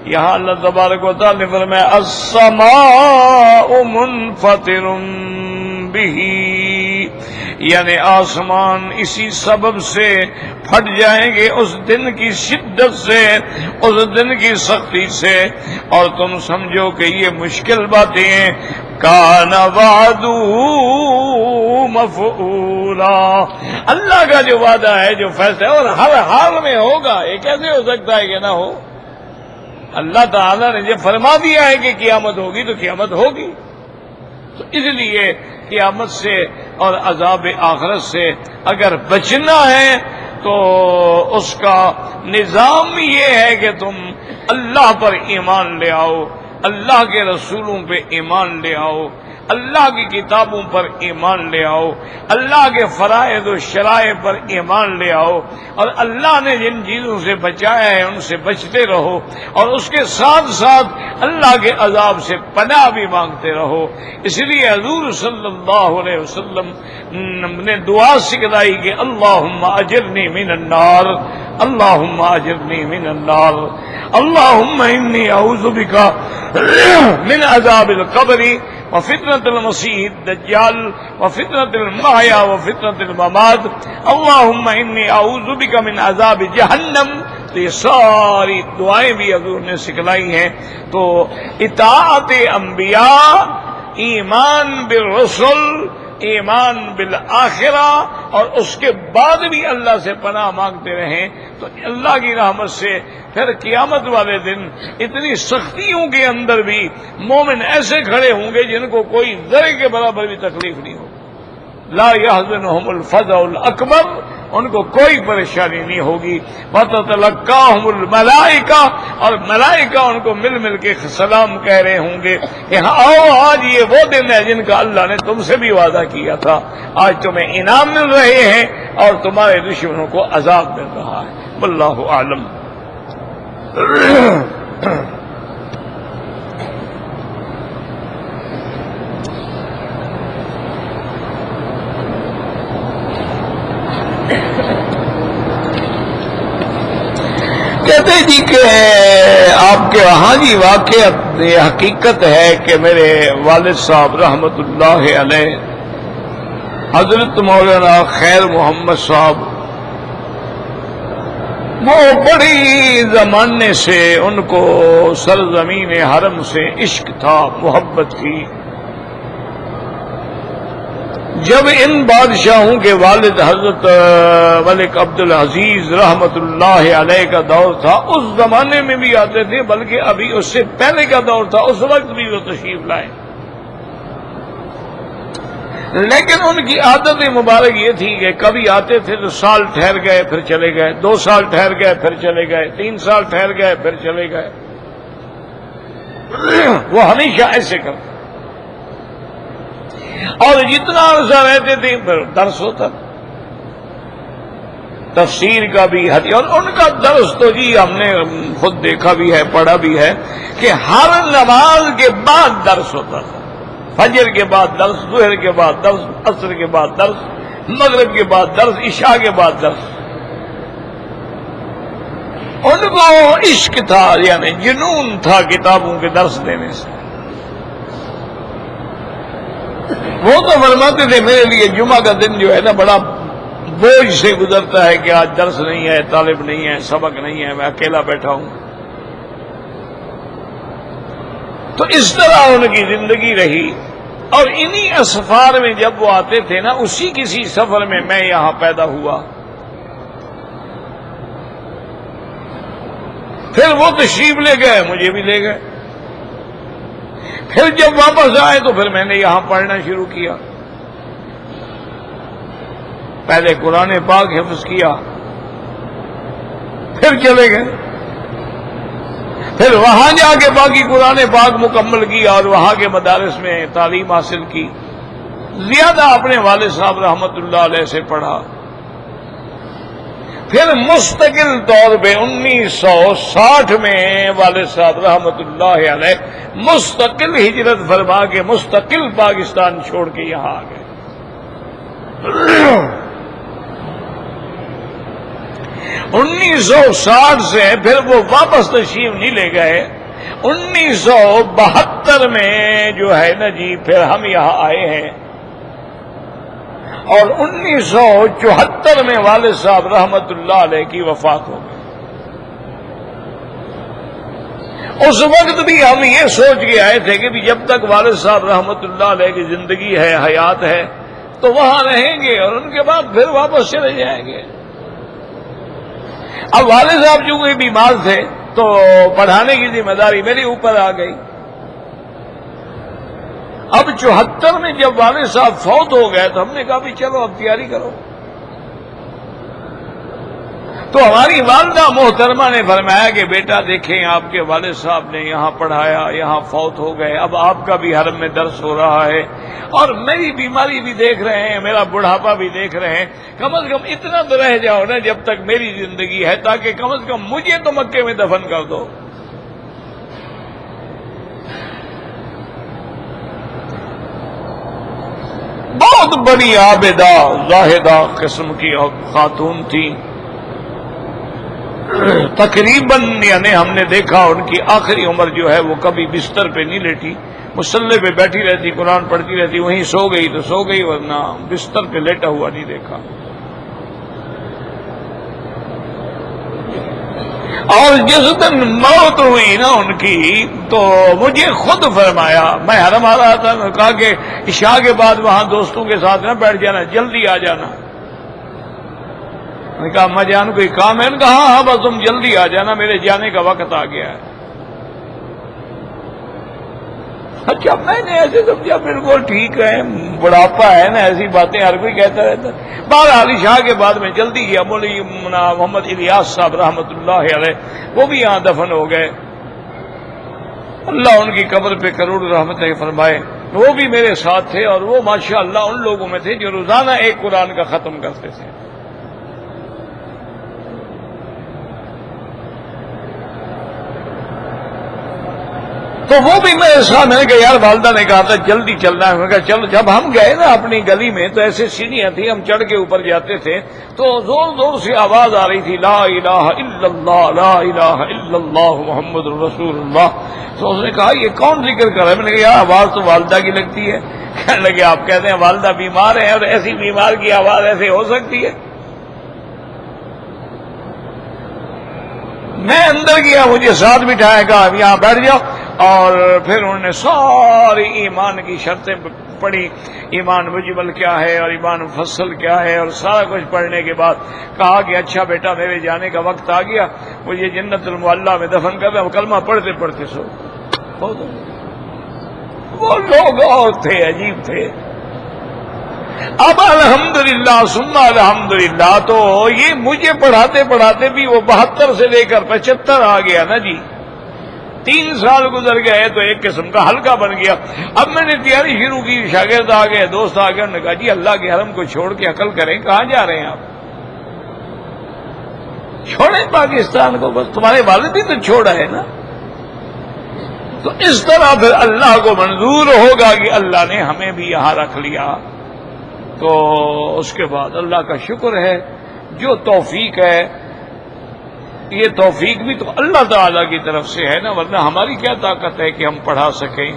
یہاں اللہ تبارک و تعالی نے فرمایا السماء منفطر به، یعنی آسمان اسی سبب سے پھٹ جائیں گے، اس دن کی شدت سے، اس دن کی سختی سے۔ اور تم سمجھو کہ یہ مشکل باتیں ہیں، کان وعدہ مفعولا، اللہ کا جو وعدہ ہے، جو فیصلہ ہے، اور ہر حال میں ہوگا، یہ کیسے ہو سکتا ہے کہ نہ ہو؟ اللہ تعالیٰ نے جب فرما دیا ہے کہ قیامت ہوگی تو قیامت ہوگی۔ تو اس لیے قیامت سے اور عذاب آخرت سے اگر بچنا ہے تو اس کا نظام یہ ہے کہ تم اللہ پر ایمان لے آؤ، اللہ کے رسولوں پہ ایمان لے آؤ، اللہ کی کتابوں پر ایمان لے آؤ، اللہ کے فرائض و شرائع پر ایمان لے آؤ، اور اللہ نے جن چیزوں سے بچایا ہے ان سے بچتے رہو، اور اس کے ساتھ ساتھ اللہ کے عذاب سے پناہ بھی مانگتے رہو۔ اس لیے حضور صلی اللہ علیہ وسلم نے دعا سکھلائی کہ اللہم اجرنی من النار، اللہم اجرنی من النار، اللہم انی اعوذ بک من عذاب القبر وفتنة المسیح الدجال وفتنة المحیا وفتنة الممات، اللہم انی اعوذ بک من عذاب جہنم۔ تو یہ ساری دعائیں بھی حضور نے سکھلائی ہیں۔ تو اطاعت انبیاء، ایمان بالرسل، ایمان بالآخرہ، اور اس کے بعد بھی اللہ سے پناہ مانگتے رہیں تو اللہ کی رحمت سے پھر قیامت والے دن اتنی سختیوں کے اندر بھی مومن ایسے کھڑے ہوں گے جن کو کوئی ذرے کے برابر بھی تکلیف نہیں ہوگی۔ لا يحزنهم الفزع الاکبر ان کو کوئی پریشانی نہیں ہوگی. وَتَتَلَقَّاهُمُ الْمَلَائِكَةُ، اور ملائکہ ان کو مل مل کے سلام کہہ رہے ہوں گے کہ آؤ آج یہ وہ دن ہے جن کا اللہ نے تم سے بھی وعدہ کیا تھا. آج تمہیں انعام مل رہے ہیں اور تمہارے دشمنوں کو عذاب مل رہا ہے. واللہ اعلم. کہتے جی کہ آپ کے وہاں جی واقع حقیقت ہے کہ میرے والد صاحب رحمت اللہ علیہ حضرت مولانا خیر محمد صاحب وہ بڑی زمانے سے ان کو سرزمین حرم سے عشق تھا، محبت تھی. جب ان بادشاہوں کے والد حضرت ملک عبدالعزیز رحمت اللہ علیہ کا دور تھا، اس زمانے میں بھی آتے تھے، بلکہ ابھی اس سے پہلے کا دور تھا، اس وقت بھی وہ تشریف لائے. لیکن ان کی عادت مبارک یہ تھی کہ کبھی آتے تھے تو سال ٹھہر گئے پھر چلے گئے، 2 سال ٹھہر گئے پھر چلے گئے، 3 سال ٹھہر گئے پھر چلے گئے. وہ ہمیشہ ایسے کرتے اور جتنا عرصہ رہتے تھے پھر درس ہوتا، تفسیر کا بھی حدیث. اور ان کا درس تو جی ہم نے خود دیکھا بھی ہے، پڑھا بھی ہے کہ ہر نماز کے بعد درس ہوتا تھا. فجر کے بعد درس، ظہر کے بعد درس، عصر کے بعد درس، مغرب کے بعد درس، عشاء کے بعد درس. ان کو عشق تھا، یعنی جنون تھا کتابوں کے درس دینے سے. وہ تو فرماتے تھے میرے لیے جمعہ کا دن جو ہے نا بڑا بوجھ سے گزرتا ہے کہ آج درس نہیں ہے، طالب نہیں ہے، سبق نہیں ہے، میں اکیلا بیٹھا ہوں. تو اس طرح ان کی زندگی رہی. اور انہی اسفار میں جب وہ آتے تھے نا، اسی کسی سفر میں میں یہاں پیدا ہوا. پھر وہ تشریف لے گئے، مجھے بھی لے گئے. پھر جب واپس آئے تو پھر میں نے یہاں پڑھنا شروع کیا. پہلے قرآن پاک حفظ کیا، پھر چلے گئے، پھر وہاں جا کے باقی قرآن پاک مکمل کیا اور وہاں کے مدارس میں تعلیم حاصل کی. زیادہ اپنے والد صاحب رحمت اللہ علیہ سے پڑھا. پھر مستقل طور پہ 1960 میں والد صاحب رحمت اللہ علیہ مستقل ہجرت فرما کے مستقل پاکستان چھوڑ کے یہاں آ گئے. 1960 سے پھر وہ واپس تشریف نہیں لے گئے. 1972 میں جو ہے نا جی پھر ہم یہاں آئے ہیں. اور 1974 میں والد صاحب رحمت اللہ علیہ کی وفات ہو گئی. اس وقت بھی ہم یہ سوچ کے آئے تھے کہ جب تک والد صاحب رحمت اللہ علیہ کی زندگی ہے، حیات ہے، تو وہاں رہیں گے اور ان کے بعد پھر واپس چلے جائیں گے. اب والد صاحب چونکہ بیمار تھے تو پڑھانے کی ذمہ داری میرے اوپر آ گئی. اب 74 میں جب والد صاحب فوت ہو گئے تو ہم نے کہا بھی چلو اب تیاری کرو. تو ہماری والدہ محترمہ نے فرمایا کہ بیٹا دیکھیں آپ کے والد صاحب نے یہاں پڑھایا، یہاں فوت ہو گئے، اب آپ کا بھی حرم میں درس ہو رہا ہے اور میری بیماری بھی دیکھ رہے ہیں، میرا بڑھاپا بھی دیکھ رہے ہیں، کم از کم اتنا تو رہ جاؤ نا جب تک میری زندگی ہے، تاکہ کم از کم مجھے تو مکے میں دفن کر دو. بہت بڑی عابدہ زاہدہ قسم کی خاتون تھی. تقریباً یعنی ہم نے دیکھا ان کی آخری عمر جو ہے وہ کبھی بستر پہ نہیں لیٹی، مصلے پہ بیٹھی رہتی، قرآن پڑھتی رہتی، وہیں سو گئی تو سو گئی، ورنہ بستر پہ لیٹا ہوا نہیں دیکھا. اور جس دن موت ہوئی نا ان کی تو مجھے خود فرمایا، میں حرم آ رہا تھا، میں کہا کہ عشاء کے بعد وہاں دوستوں کے ساتھ نہ بیٹھ جانا، جلدی آ جانا. میں نے کہا اما جان کوئی کام ہے؟ نے کہا ہاں بس تم جلدی آ جانا، میرے جانے کا وقت آ گیا ہے. اچھا میں نے ایسے سمجھا بالکل ٹھیک ہے، بڑھاپا ہے نا، ایسی باتیں ہر کوئی کہتا رہتا ہے۔ بہرحال عشاء کے بعد میں جلدی گیا، مولوی محمد الیاس صاحب رحمۃ اللہ علیہ وہ بھی یہاں دفن ہو گئے، اللہ ان کی قبر پہ کروڑ رحمتیں فرمائے۔ وہ بھی میرے ساتھ تھے اور وہ ماشاءاللہ ان لوگوں میں تھے جو روزانہ ایک قرآن کا ختم کرتے تھے۔ تو وہ بھی میرے ساتھ، میں نے کہا یار والدہ نے کہا تھا جلدی چلنا ہے، میں نے کہا چلو۔ جب ہم گئے نا اپنی گلی میں تو ایسے سیڑھیاں تھیں، ہم چڑھ کے اوپر جاتے تھے تو زور زور سے آواز آ رہی تھی لا الہ الا اللہ لا الہ الا اللہ محمد رسول اللہ۔ تو اس نے کہا یہ کون ذکر کر رہا ہے؟ میں نے کہا یار آواز تو والدہ کی لگتی ہے۔ کہنے لگے آپ کہتے ہیں والدہ بیمار ہے اور ایسی بیمار کی آواز ایسے ہو سکتی ہے؟ میں اندر گیا، مجھے ساتھ بٹھایا، کہا یہاں بیٹھ جاؤ، اور پھر انہوں نے ساری ایمان کی شرطیں پڑھی، ایمان مجمل کیا ہے اور ایمان مفصل کیا ہے، اور سارا کچھ پڑھنے کے بعد کہا کہ اچھا بیٹا میرے جانے کا وقت آ گیا، مجھے جنت المعلیٰ میں دفن کر دیں۔ کلمہ پڑھتے پڑھتے سو وہ لوگ اور تھے، عجیب تھے۔ اب الحمدللہ ثم الحمدللہ تو یہ مجھے پڑھاتے پڑھاتے بھی وہ 72 سے لے کر 75 آ گیا نا جی، 3 سال گزر گئے تو ایک قسم کا حلقہ بن گیا۔ اب میں نے تیاری شروع کی، شاگرد آ گئے، دوست آ گئے، انہوں نے کہا جی اللہ کے حرم کو چھوڑ کے عقل کریں، کہاں جا رہے ہیں آپ؟ چھوڑیں پاکستان کو، بس تمہارے والد ہی تو چھوڑا ہے نا۔ تو اس طرح پھر اللہ کو منظور ہوگا کہ اللہ نے ہمیں بھی یہاں رکھ لیا، تو اس کے بعد اللہ کا شکر ہے جو توفیق ہے، یہ توفیق بھی تو اللہ تعالیٰ کی طرف سے ہے نا، ورنہ ہماری کیا طاقت ہے کہ ہم پڑھا سکیں۔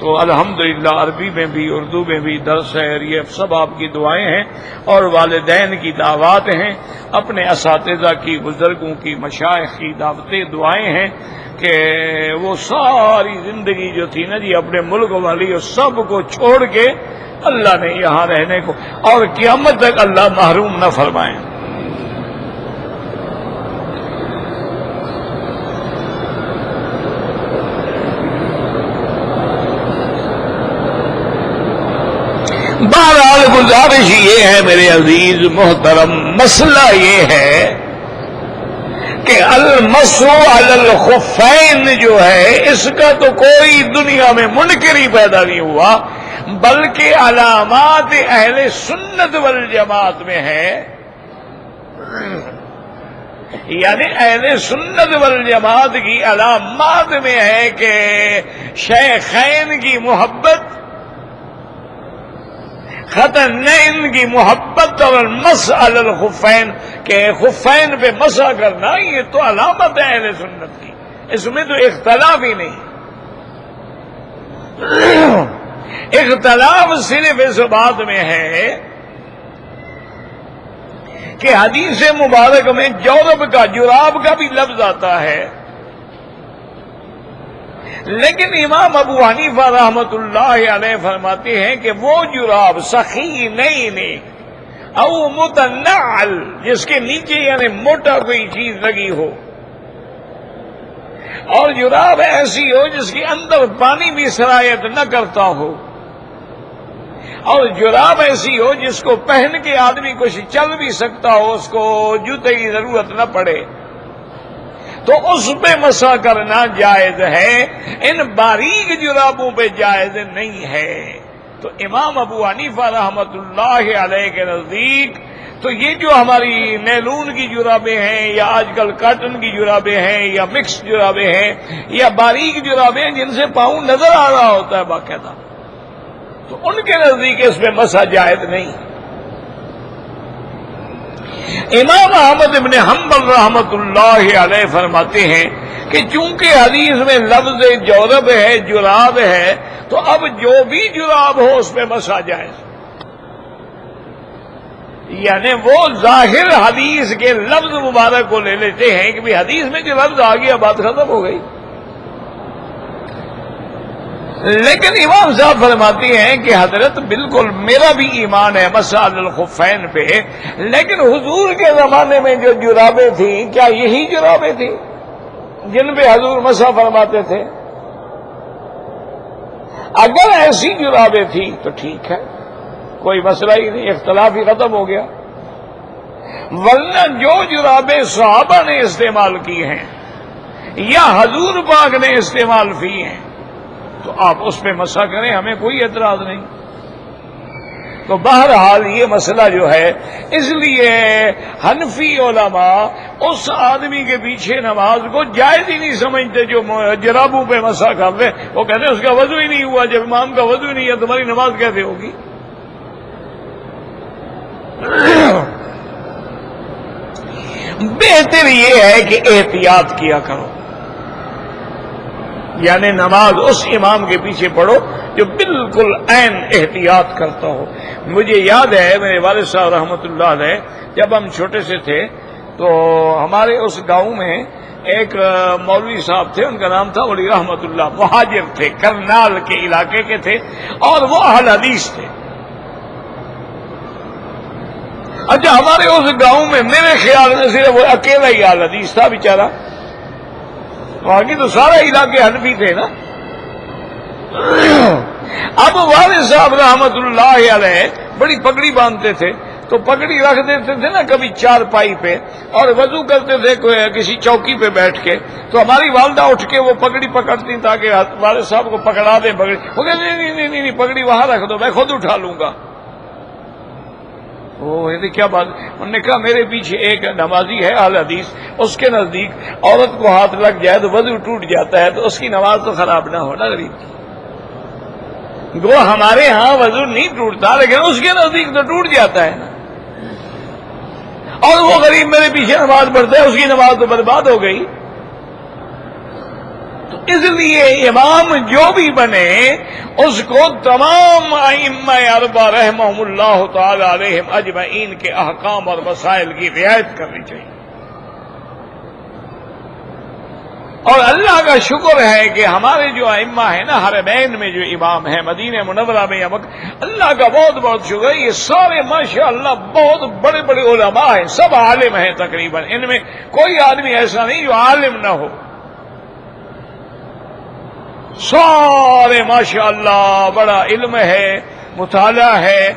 تو الحمدللہ عربی میں بھی اردو میں بھی درس ہے، اور یہ سب آپ کی دعائیں ہیں اور والدین کی دعوات ہیں، اپنے اساتذہ کی، بزرگوں کی، مشائخ کی دعوتیں دعائیں ہیں کہ وہ ساری زندگی جو تھی نا جی اپنے ملک والی، اور سب کو چھوڑ کے اللہ نے یہاں رہنے کو، اور قیامت تک اللہ محروم نہ فرمائیں۔ بہرحال گزارش یہ ہے میرے عزیز محترم، مسئلہ یہ ہے کہ المسح علی الخفین جو ہے اس کا تو کوئی دنیا میں منکر ہی پیدا نہیں ہوا، بلکہ علامات اہل سنت والجماعت میں ہے، یعنی اہل سنت والجماعت کی علامات میں ہے کہ شیخین کی محبت، ختنین کی محبت، اور مسح علی الخفین کہ خفین پہ مسح کرنا، یہ تو علامت ہے اہل سنت کی، اس میں تو اختلاف ہی نہیں۔ اختلاف صرف اس بات میں ہے کہ حدیث مبارک میں جورب کا، جراب کا بھی لفظ آتا ہے، لیکن امام ابو حنیفہ رحمۃ اللہ علیہ فرماتے ہیں کہ وہ جراب سخینین او متنعل، جس کے نیچے یعنی موٹا کوئی چیز لگی ہو، اور جراب ایسی ہو جس کے اندر پانی بھی سرایت نہ کرتا ہو، اور جراب ایسی ہو جس کو پہن کے آدمی کچھ چل بھی سکتا ہو، اس کو جوتے کی ضرورت نہ پڑے، تو اس پہ مسح کرنا جائز ہے، ان باریک جرابوں پہ جائز نہیں ہے۔ تو امام ابو حنیفہ رحمۃ اللہ علیہ کے نزدیک تو یہ جو ہماری نیلون کی جرابیں ہیں، یا آج کل کاٹن کی جرابیں ہیں، یا مکس جرابیں ہیں، یا باریک جرابیں ہیں جن سے پاؤں نظر آ رہا ہوتا ہے باقاعدہ، تو ان کے نزدیک اس پہ مسح جائز نہیں۔ امام احمد ابن حنبل رحمۃ اللہ علیہ فرماتے ہیں کہ چونکہ حدیث میں لفظ جورب ہے، جراب ہے، تو اب جو بھی جراب ہو اس پہ مسح جائز، یعنی وہ ظاہر حدیث کے لفظ مبارک کو لے لیتے ہیں کہ بھی حدیث میں جو لفظ آ گیا بات ختم ہو گئی۔ لیکن امام صاحب فرماتی ہیں کہ حضرت بالکل میرا بھی ایمان ہے مسح علی الخفین پہ، لیکن حضور کے زمانے میں جو جرابیں تھیں کیا یہی جرابیں تھیں جن پہ حضور مسح فرماتے تھے؟ اگر ایسی جرابیں تھیں تو ٹھیک ہے، کوئی مسئلہ ہی نہیں، اختلاف ہی ختم ہو گیا۔ ورنہ جو جرابیں صحابہ نے استعمال کی ہیں یا حضور پاک نے استعمال کی ہیں تو آپ اس پہ مسح کریں، ہمیں کوئی اعتراض نہیں۔ تو بہرحال یہ مسئلہ جو ہے، اس لیے حنفی علماء اس آدمی کے پیچھے نماز کو جائز ہی نہیں سمجھتے جو جرابوں پہ مسح کر لے۔ وہ کہتے ہیں اس کا وضو ہی نہیں ہوا، جب امام کا وضو ہی نہیں ہے تمہاری نماز کیسے ہوگی؟ بہتر یہ ہے کہ احتیاط کیا کرو، یعنی نماز اس امام کے پیچھے پڑھو جو بالکل عین احتیاط کرتا ہو۔ مجھے یاد ہے میرے والد صاحب رحمۃ اللہ علیہ جب ہم چھوٹے سے تھے تو ہمارے اس گاؤں میں ایک مولوی صاحب تھے، ان کا نام تھا ولی رحمۃ اللہ، مہاجر تھے، کرنال کے علاقے کے تھے اور وہ اہل حدیث تھے۔ اچھا، ہمارے اس گاؤں میں میرے خیال میں صرف وہ اکیلا ہی اہل حدیث تھا بیچارہ، باقی تو سارا علاقے حنفی تھے نا۔ اب والد صاحب رحمت اللہ علیہ بڑی پگڑی باندھتے تھے، تو پگڑی رکھ دیتے تھے نا کبھی چارپائی پہ، اور وضو کرتے تھے کسی چوکی پہ بیٹھ کے، تو ہماری والدہ اٹھ کے وہ پگڑی پکڑتی تاکہ والد صاحب کو پکڑا دیں پگڑی۔ وہ کہتے نہیں، پگڑی وہاں رکھ دو، میں خود اٹھا لوں گا۔ کیا بات؟ انہوں نے کہا میرے پیچھے ایک نمازی ہے اہل حدیث، اس کے نزدیک عورت کو ہاتھ لگ جائے تو وضو ٹوٹ جاتا ہے، تو اس کی نماز تو خراب نہ ہونا غریب کی۔ گو ہمارے ہاں وضو نہیں ٹوٹتا لیکن اس کے نزدیک تو ٹوٹ جاتا ہے نا، اور وہ غریب میرے پیچھے نماز پڑھتا ہے، اس کی نماز تو برباد ہو گئی۔ تو اس لیے امام جو بھی بنے اس کو تمام ائمہ اربعہ رحمہم اللہ تعالی علیہم اجمعین کے احکام اور مسائل کی رعایت کرنی چاہیے۔ اور اللہ کا شکر ہے کہ ہمارے جو ائمہ ہیں نا، حرمین میں جو امام ہیں، مدینہ منورہ میں یا مکہ، اللہ کا بہت بہت شکر ہے، یہ سارے ماشاءاللہ بہت بڑے بڑے علماء ہیں، سب عالم ہیں تقریباً، ان میں کوئی آدمی ایسا نہیں جو عالم نہ ہو، سارے ماشاءاللہ بڑا علم ہے، مطالعہ ہے،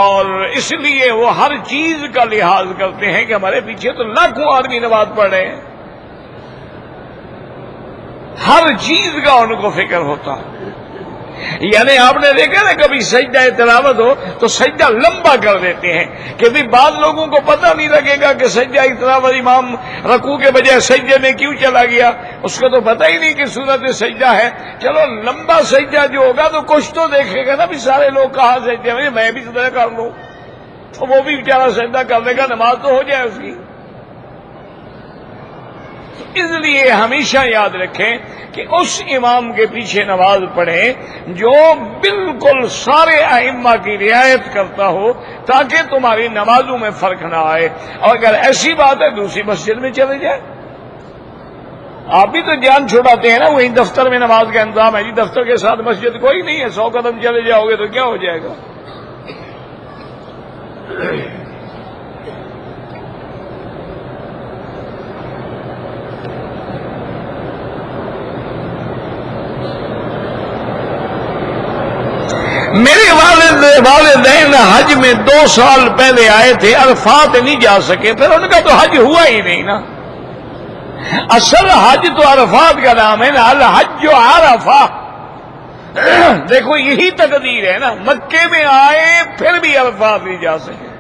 اور اس لیے وہ ہر چیز کا لحاظ کرتے ہیں کہ ہمارے پیچھے تو لاکھوں آدمی نماز پڑھ رہے ہیں، ہر چیز کا ان کو فکر ہوتا ہے۔ یعنی آپ نے دیکھا نا کبھی سجدہ تلاوت ہو تو سجدہ لمبا کر دیتے ہیں کہ بھی بعض لوگوں کو پتہ نہیں لگے گا کہ سجدہ تلاوت امام رکوع کے بجائے سجدے میں کیوں چلا گیا، اس کو تو پتہ ہی نہیں کہ صورت سجدہ ہے۔ چلو لمبا سجدہ جو ہوگا تو کچھ تو دیکھے گا نا بھی سارے لوگ کہاں سجدے میں بھی سجدہ کر لوں، تو وہ بھی بیچارہ سجدہ کر لے گا، نماز تو ہو جائے اس کی۔ اس لیے ہمیشہ یاد رکھیں کہ اس امام کے پیچھے نماز پڑھیں جو بالکل سارے ائمہ کی رعایت کرتا ہو، تاکہ تمہاری نمازوں میں فرق نہ آئے۔ اور اگر ایسی بات ہے دوسری مسجد میں چلے جائیں، آپ بھی تو جان چھوڑاتے ہیں نا، وہیں دفتر میں نماز کا انتظام ہے جی، دفتر کے ساتھ مسجد کوئی نہیں ہے، 100 قدم چلے جاؤ گے تو کیا ہو جائے گا؟ میرے والدین حج میں 2 سال پہلے آئے تھے، عرفات نہیں جا سکے، پھر ان کا تو حج ہوا ہی نہیں نا۔ اصل حج تو عرفات کا نام ہے نا، الحج عرفہ۔ دیکھو یہی تقدیر ہے نا، مکے میں آئے پھر بھی عرفات نہیں جا سکے۔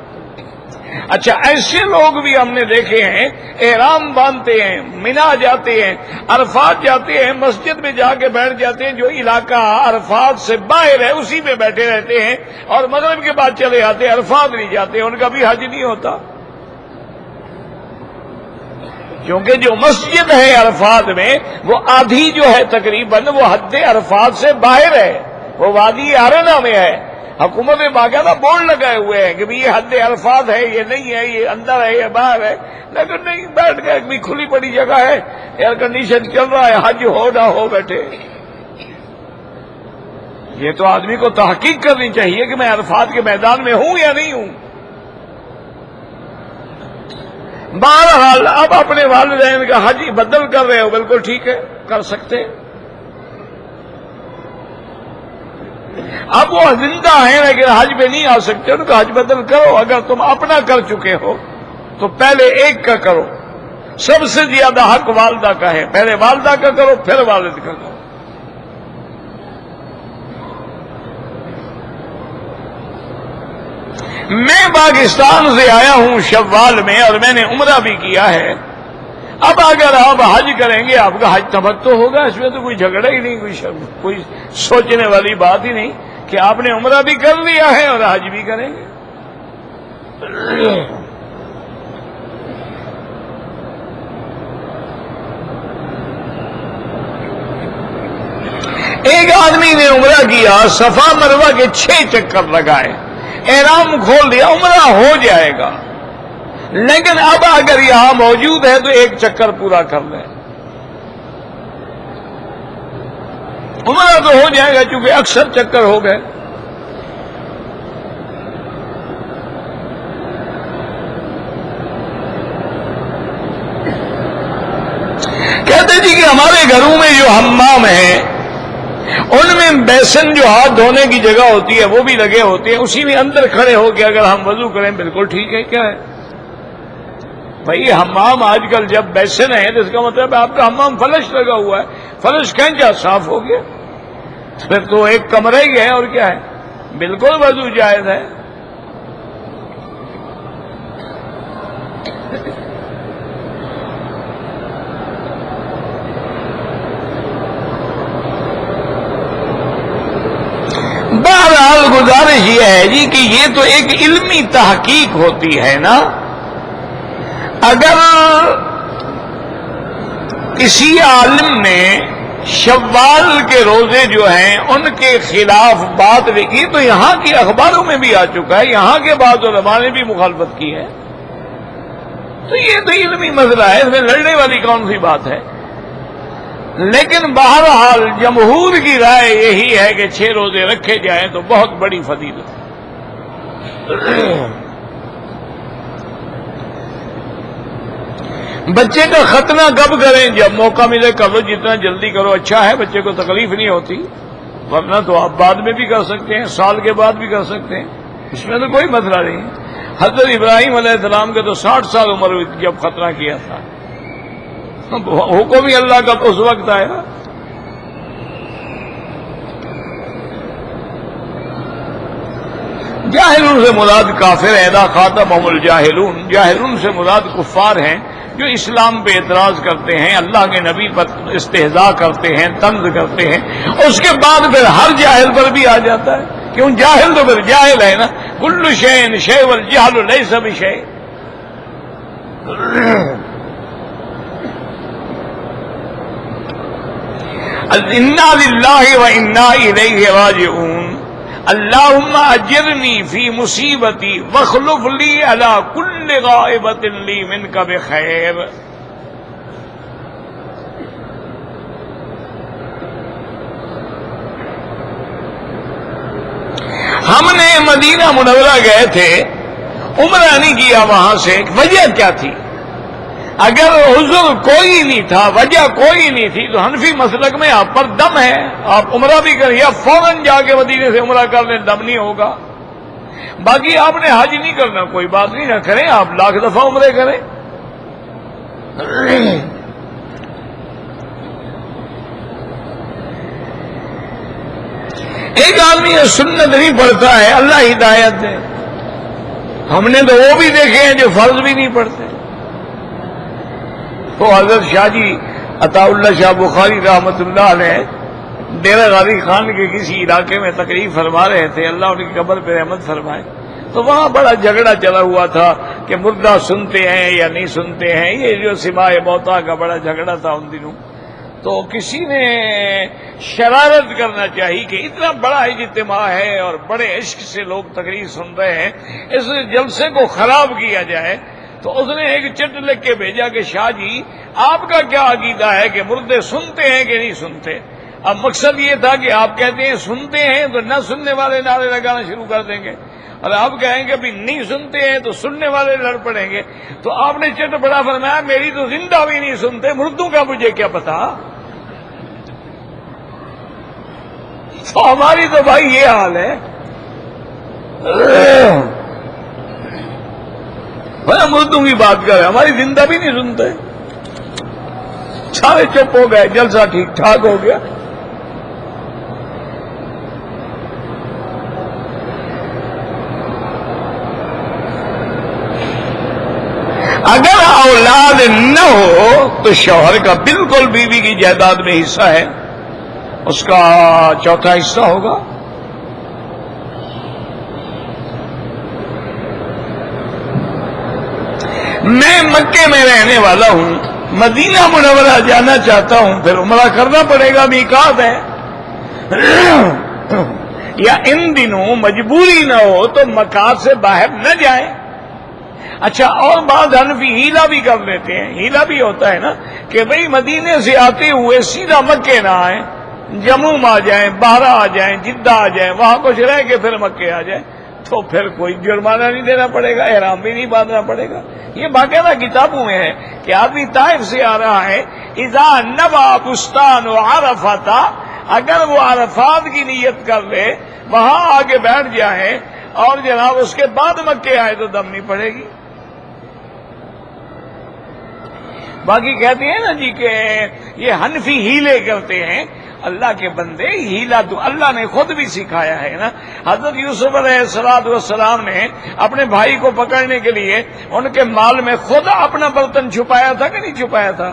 اچھا، ایسے لوگ بھی ہم نے دیکھے ہیں، احرام باندھتے ہیں، مینا جاتے ہیں، عرفات جاتے ہیں، مسجد میں جا کے بیٹھ جاتے ہیں، جو علاقہ عرفات سے باہر ہے اسی میں بیٹھے رہتے ہیں، اور مغرب کے بعد چلے آتے ہیں، عرفات نہیں جاتے، ان کا بھی حج نہیں ہوتا، کیونکہ جو مسجد ہے عرفات میں وہ آدھی جو ہے تقریباً وہ حد عرفات سے باہر ہے، وہ وادی ارنا میں ہے۔ حکومت نے باقاعدہ بورڈ لگائے ہوئے ہیں کہ یہ حد عرفات ہے، یہ نہیں ہے، یہ اندر ہے، یہ باہر ہے، لیکن نہیں، بیٹھ کے بھی کھلی پڑی جگہ ہے، ایئر کنڈیشن چل رہا ہے، حج ہو نہ ہو بیٹھے۔ یہ تو آدمی کو تحقیق کرنی چاہیے کہ میں عرفات کے میدان میں ہوں یا نہیں ہوں۔ بہرحال اب اپنے والدین کا حج بدل کر رہے ہو، بالکل ٹھیک ہے، کر سکتے۔ اب وہ زندہ ہیں لیکن حج پہ نہیں آ سکتے، ان کا حج بدل کرو. اگر تم اپنا کر چکے ہو تو پہلے ایک کا کرو. سب سے زیادہ حق والدہ کا ہے، پہلے والدہ کا کرو پھر والد کا کرو. میں پاکستان سے آیا ہوں شوال میں اور میں نے عمرہ بھی کیا ہے. اب اگر آپ حج کریں گے آپ کا حج تمتع ہوگا، اس میں تو کوئی جھگڑا ہی نہیں، کوئی سوچنے والی بات ہی نہیں کہ آپ نے عمرہ بھی کر لیا ہے اور حج بھی کریں گے. ایک آدمی نے عمرہ کیا، صفا مروہ کے 6 چکر لگائے، احرام کھول دیا، عمرہ ہو جائے گا. لیکن اب اگر یہاں موجود ہے تو ایک چکر پورا کر لیں، عمرہ تو ہو جائے گا چونکہ اکثر چکر ہو گئے. کہتے جی کہ ہمارے گھروں میں جو حمام ہیں ان میں بیسن جو ہاتھ دھونے کی جگہ ہوتی ہے وہ بھی لگے ہوتے ہیں، اسی میں اندر کھڑے ہو کے اگر ہم وضو کریں بالکل ٹھیک ہے. کیا ہے بھائی حمام آج کل جب بیسن ہے تو اس کا مطلب آپ کا حمام فلش لگا ہوا ہے، فلش کھینچا صاف ہو گیا، پھر تو ایک کمرہ ہی ہے اور کیا ہے، بالکل وضو جائز ہے. بہرحال گزارش یہ ہے جی کہ یہ تو ایک علمی تحقیق ہوتی ہے نا. اگر کسی عالم نے شوال کے روزے جو ہیں ان کے خلاف بات لکھی تو یہاں کی اخباروں میں بھی آ چکا ہے، یہاں کے بعض علماء نے بھی مخالفت کی ہے. تو یہ تو علمی مسئلہ ہے، اس میں لڑنے والی کون سی بات ہے. لیکن بہرحال جمہور کی رائے یہی ہے کہ 6 روزے رکھے جائیں تو بہت بڑی فضیلت ہے. بچے کا ختنہ کب کریں؟ جب موقع ملے کر لو، جتنا جلدی کرو اچھا ہے، بچے کو تکلیف نہیں ہوتی. ورنہ تو آپ بعد میں بھی کر سکتے ہیں، سال کے بعد بھی کر سکتے ہیں، اس میں تو کوئی مسئلہ نہیں. حضرت ابراہیم علیہ السلام کے تو 60 سال عمر ہوئی تھی جب ختنہ کیا تھا، حکم ہی اللہ کا تو اس وقت آیا. جاہلون سے مراد کافر ہے، اذا خاطبهم الجاہلون، جاہلون سے مراد کفار ہیں جو اسلام پہ اعتراض کرتے ہیں، اللہ کے نبی پر استہزاء کرتے ہیں، طنز کرتے ہیں. اس کے بعد پھر ہر جاہل پر بھی آ جاتا ہے، کیوں جاہل تو پھر جاہل ہے نا. کل شیء شیء والجہل لیس بشیء. انا للہ و انا الیہ راجعون. اللہم اجرنی فی مصیبتی واخلف لی علی کل غائبۃ لی منک بخیر. ہم نے مدینہ منورہ گئے تھے، عمرہ نہیں کیا وہاں سے. وجہ کیا تھی؟ اگر عذر کوئی نہیں تھا، وجہ کوئی نہیں تھی تو حنفی مسلک میں آپ پر دم ہے، آپ عمرہ بھی کریں یا فوراً جا کے مدینے سے عمرہ کر لیں، دم نہیں ہوگا. باقی آپ نے حج نہیں کرنا، کوئی بات نہیں، نہ کریں، آپ لاکھ دفعہ عمرے کریں. ایک آدمی سنت نہیں پڑھتا ہے، اللہ ہدایت دے. ہم نے تو وہ بھی دیکھے ہیں جو فرض بھی نہیں پڑھتے. تو حضرت شاہ جی عطا اللہ شاہ بخاری رحمت اللہ علیہ ڈیرہ غازی خان کے کسی علاقے میں تقریر فرما رہے تھے، اللہ ان کی قبر پہ رحمت فرمائے. تو وہاں بڑا جھگڑا چلا ہوا تھا کہ مردہ سنتے ہیں یا نہیں سنتے ہیں، یہ جو سماع موتا کا بڑا جھگڑا تھا ان دنوں. تو کسی نے شرارت کرنا چاہیے کہ اتنا بڑا اجتماع ہے اور بڑے عشق سے لوگ تقریر سن رہے ہیں، اس جلسے کو خراب کیا جائے. تو اس نے ایک چٹ لکھ کے بھیجا کہ شاہ جی آپ کا کیا عقیدہ ہے کہ مردے سنتے ہیں کہ نہیں سنتے؟ اب مقصد یہ تھا کہ آپ کہتے ہیں سنتے ہیں تو نہ سننے والے نعرے لگانا شروع کر دیں گے، اور آپ کہیں گے بھی نہیں سنتے ہیں تو سننے والے لڑ پڑیں گے. تو آپ نے چٹ بڑا فرمایا میری تو زندہ بھی نہیں سنتے، مردوں کا مجھے کیا پتا. تو ہماری تو بھائی یہ حال ہے. ہم اردو کی بات کریں، ہماری زندہ بھی نہیں سنتے، سارے چپ ہو گئے، جلسہ ٹھیک ٹھاک ہو گیا. اگر اولاد نہ ہو تو شوہر کا بالکل بیوی کی جائیداد میں حصہ ہے، اس کا چوتھا حصہ ہوگا. میں مکے میں رہنے والا ہوں، مدینہ منورہ جانا چاہتا ہوں، پھر عمرہ کرنا پڑے گا، میقات ہے. یا ان دنوں مجبوری نہ ہو تو مکہ سے باہر نہ جائیں. اچھا، اور بعض حنفی ہیلا بھی کر لیتے ہیں. ہیلا بھی ہوتا ہے نا کہ بھئی مدینے سے آتے ہوئے سیدھا مکے نہ آئیں، جموں آ جائیں، بارہ آ جائیں، جدہ آ جائیں، وہاں کچھ رہ کے پھر مکے آ جائیں، تو پھر کوئی جرمانہ نہیں دینا پڑے گا، احرام بھی نہیں باندھنا پڑے گا. یہ باقاعدہ کتابوں میں ہے کہ آدمی طائف سے آ رہا ہے، اذا نبا بستان عرفات، اگر وہ عرفات کی نیت کر لے، وہاں آگے بیٹھ جائے اور جناب اس کے بعد مکے آئے تو دم نہیں پڑے گی. باقی کہتے ہیں نا جی کہ یہ حنفی ہیلے کرتے ہیں. اللہ کے بندے، ہیلا تو اللہ نے خود بھی سکھایا ہے نا. حضرت یوسف علیہ السلام نے اپنے بھائی کو پکڑنے کے لیے ان کے مال میں خود اپنا برتن چھپایا تھا کہ نہیں چھپایا تھا؟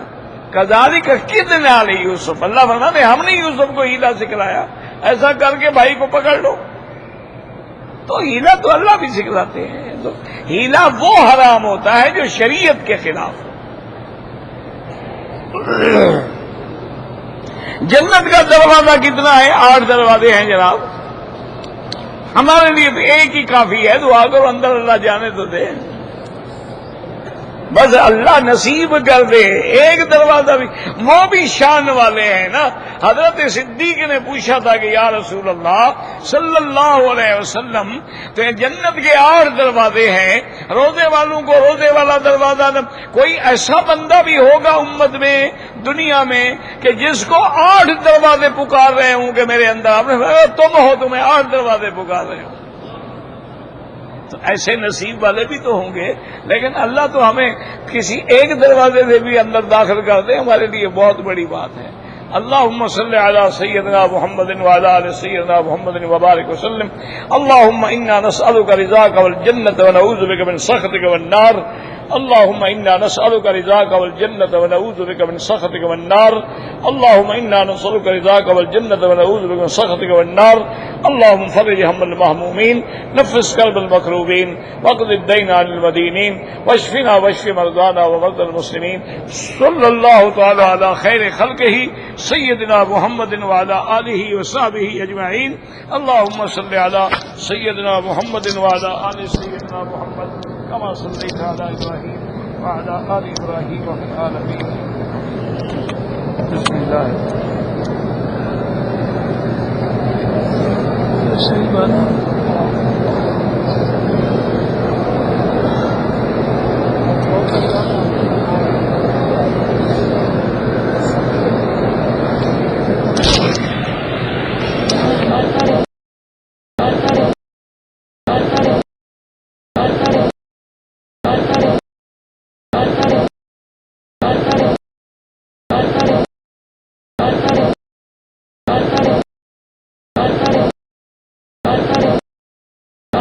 کذالک کدنا علی یوسف، اللہ فرماتے ہیں ہم نے یوسف کو ہیلا سکھلایا، ایسا کر کے بھائی کو پکڑ لو. تو ہیلا تو اللہ بھی سکھلاتے ہیں. تو ہیلا وہ حرام ہوتا ہے جو شریعت کے خلاف. جنت کا دروازہ کتنا ہے؟ 8 دروازے ہیں جناب. ہمارے لیے تو ایک ہی کافی ہے، دعا کرو اندر اللہ جانے تو دے، بس اللہ نصیب کر دے. ایک دروازہ بھی، وہ بھی شان والے ہیں نا. حضرت صدیق نے پوچھا تھا کہ یا رسول اللہ صلی اللہ علیہ وسلم، تو جنت کے 8 دروازے ہیں، روزے والوں کو روزے والا دروازہ، کوئی ایسا بندہ بھی ہوگا امت میں، دنیا میں، کہ جس کو 8 دروازے پکار رہے ہوں کہ میرے اندر؟ آپ نے کہا تم ہو، تمہیں 8 دروازے پکار رہے ہو. تو ایسے نصیب والے بھی تو ہوں گے، لیکن اللہ تو ہمیں کسی ایک دروازے سے بھی اندر داخل کر دے، ہمارے لیے بہت بڑی بات ہے. اللہم صلی علی سیدنا محمد وعلی آل سیدنا محمد وبارک وسلم. اللہم انا نسألک رضاک والجنۃ ونعوذ بک من سخطک والنار. اللهم إنا نسألك رضاك والجنة ونعوذ بك من سخطك والنار. اللهم إنا نسألك رضاك والجنة ونعوذ بك من سخطك والنار. اللهم فرج هم المهمومين، نفس كرب المكروبين، واقض الدين عن المدينين، واشفنا واشف مرضانا ومرضى المسلمين. صلى الله تعالى على خير خلقه سيدنا محمد وعلى آله وصحبه أجمعين. اللهم صل على سيدنا محمد وعلى آل سيدنا محمد كما صليت على إبراهيم وعلى آل إبراهيم وفي العالمين. بسم الله.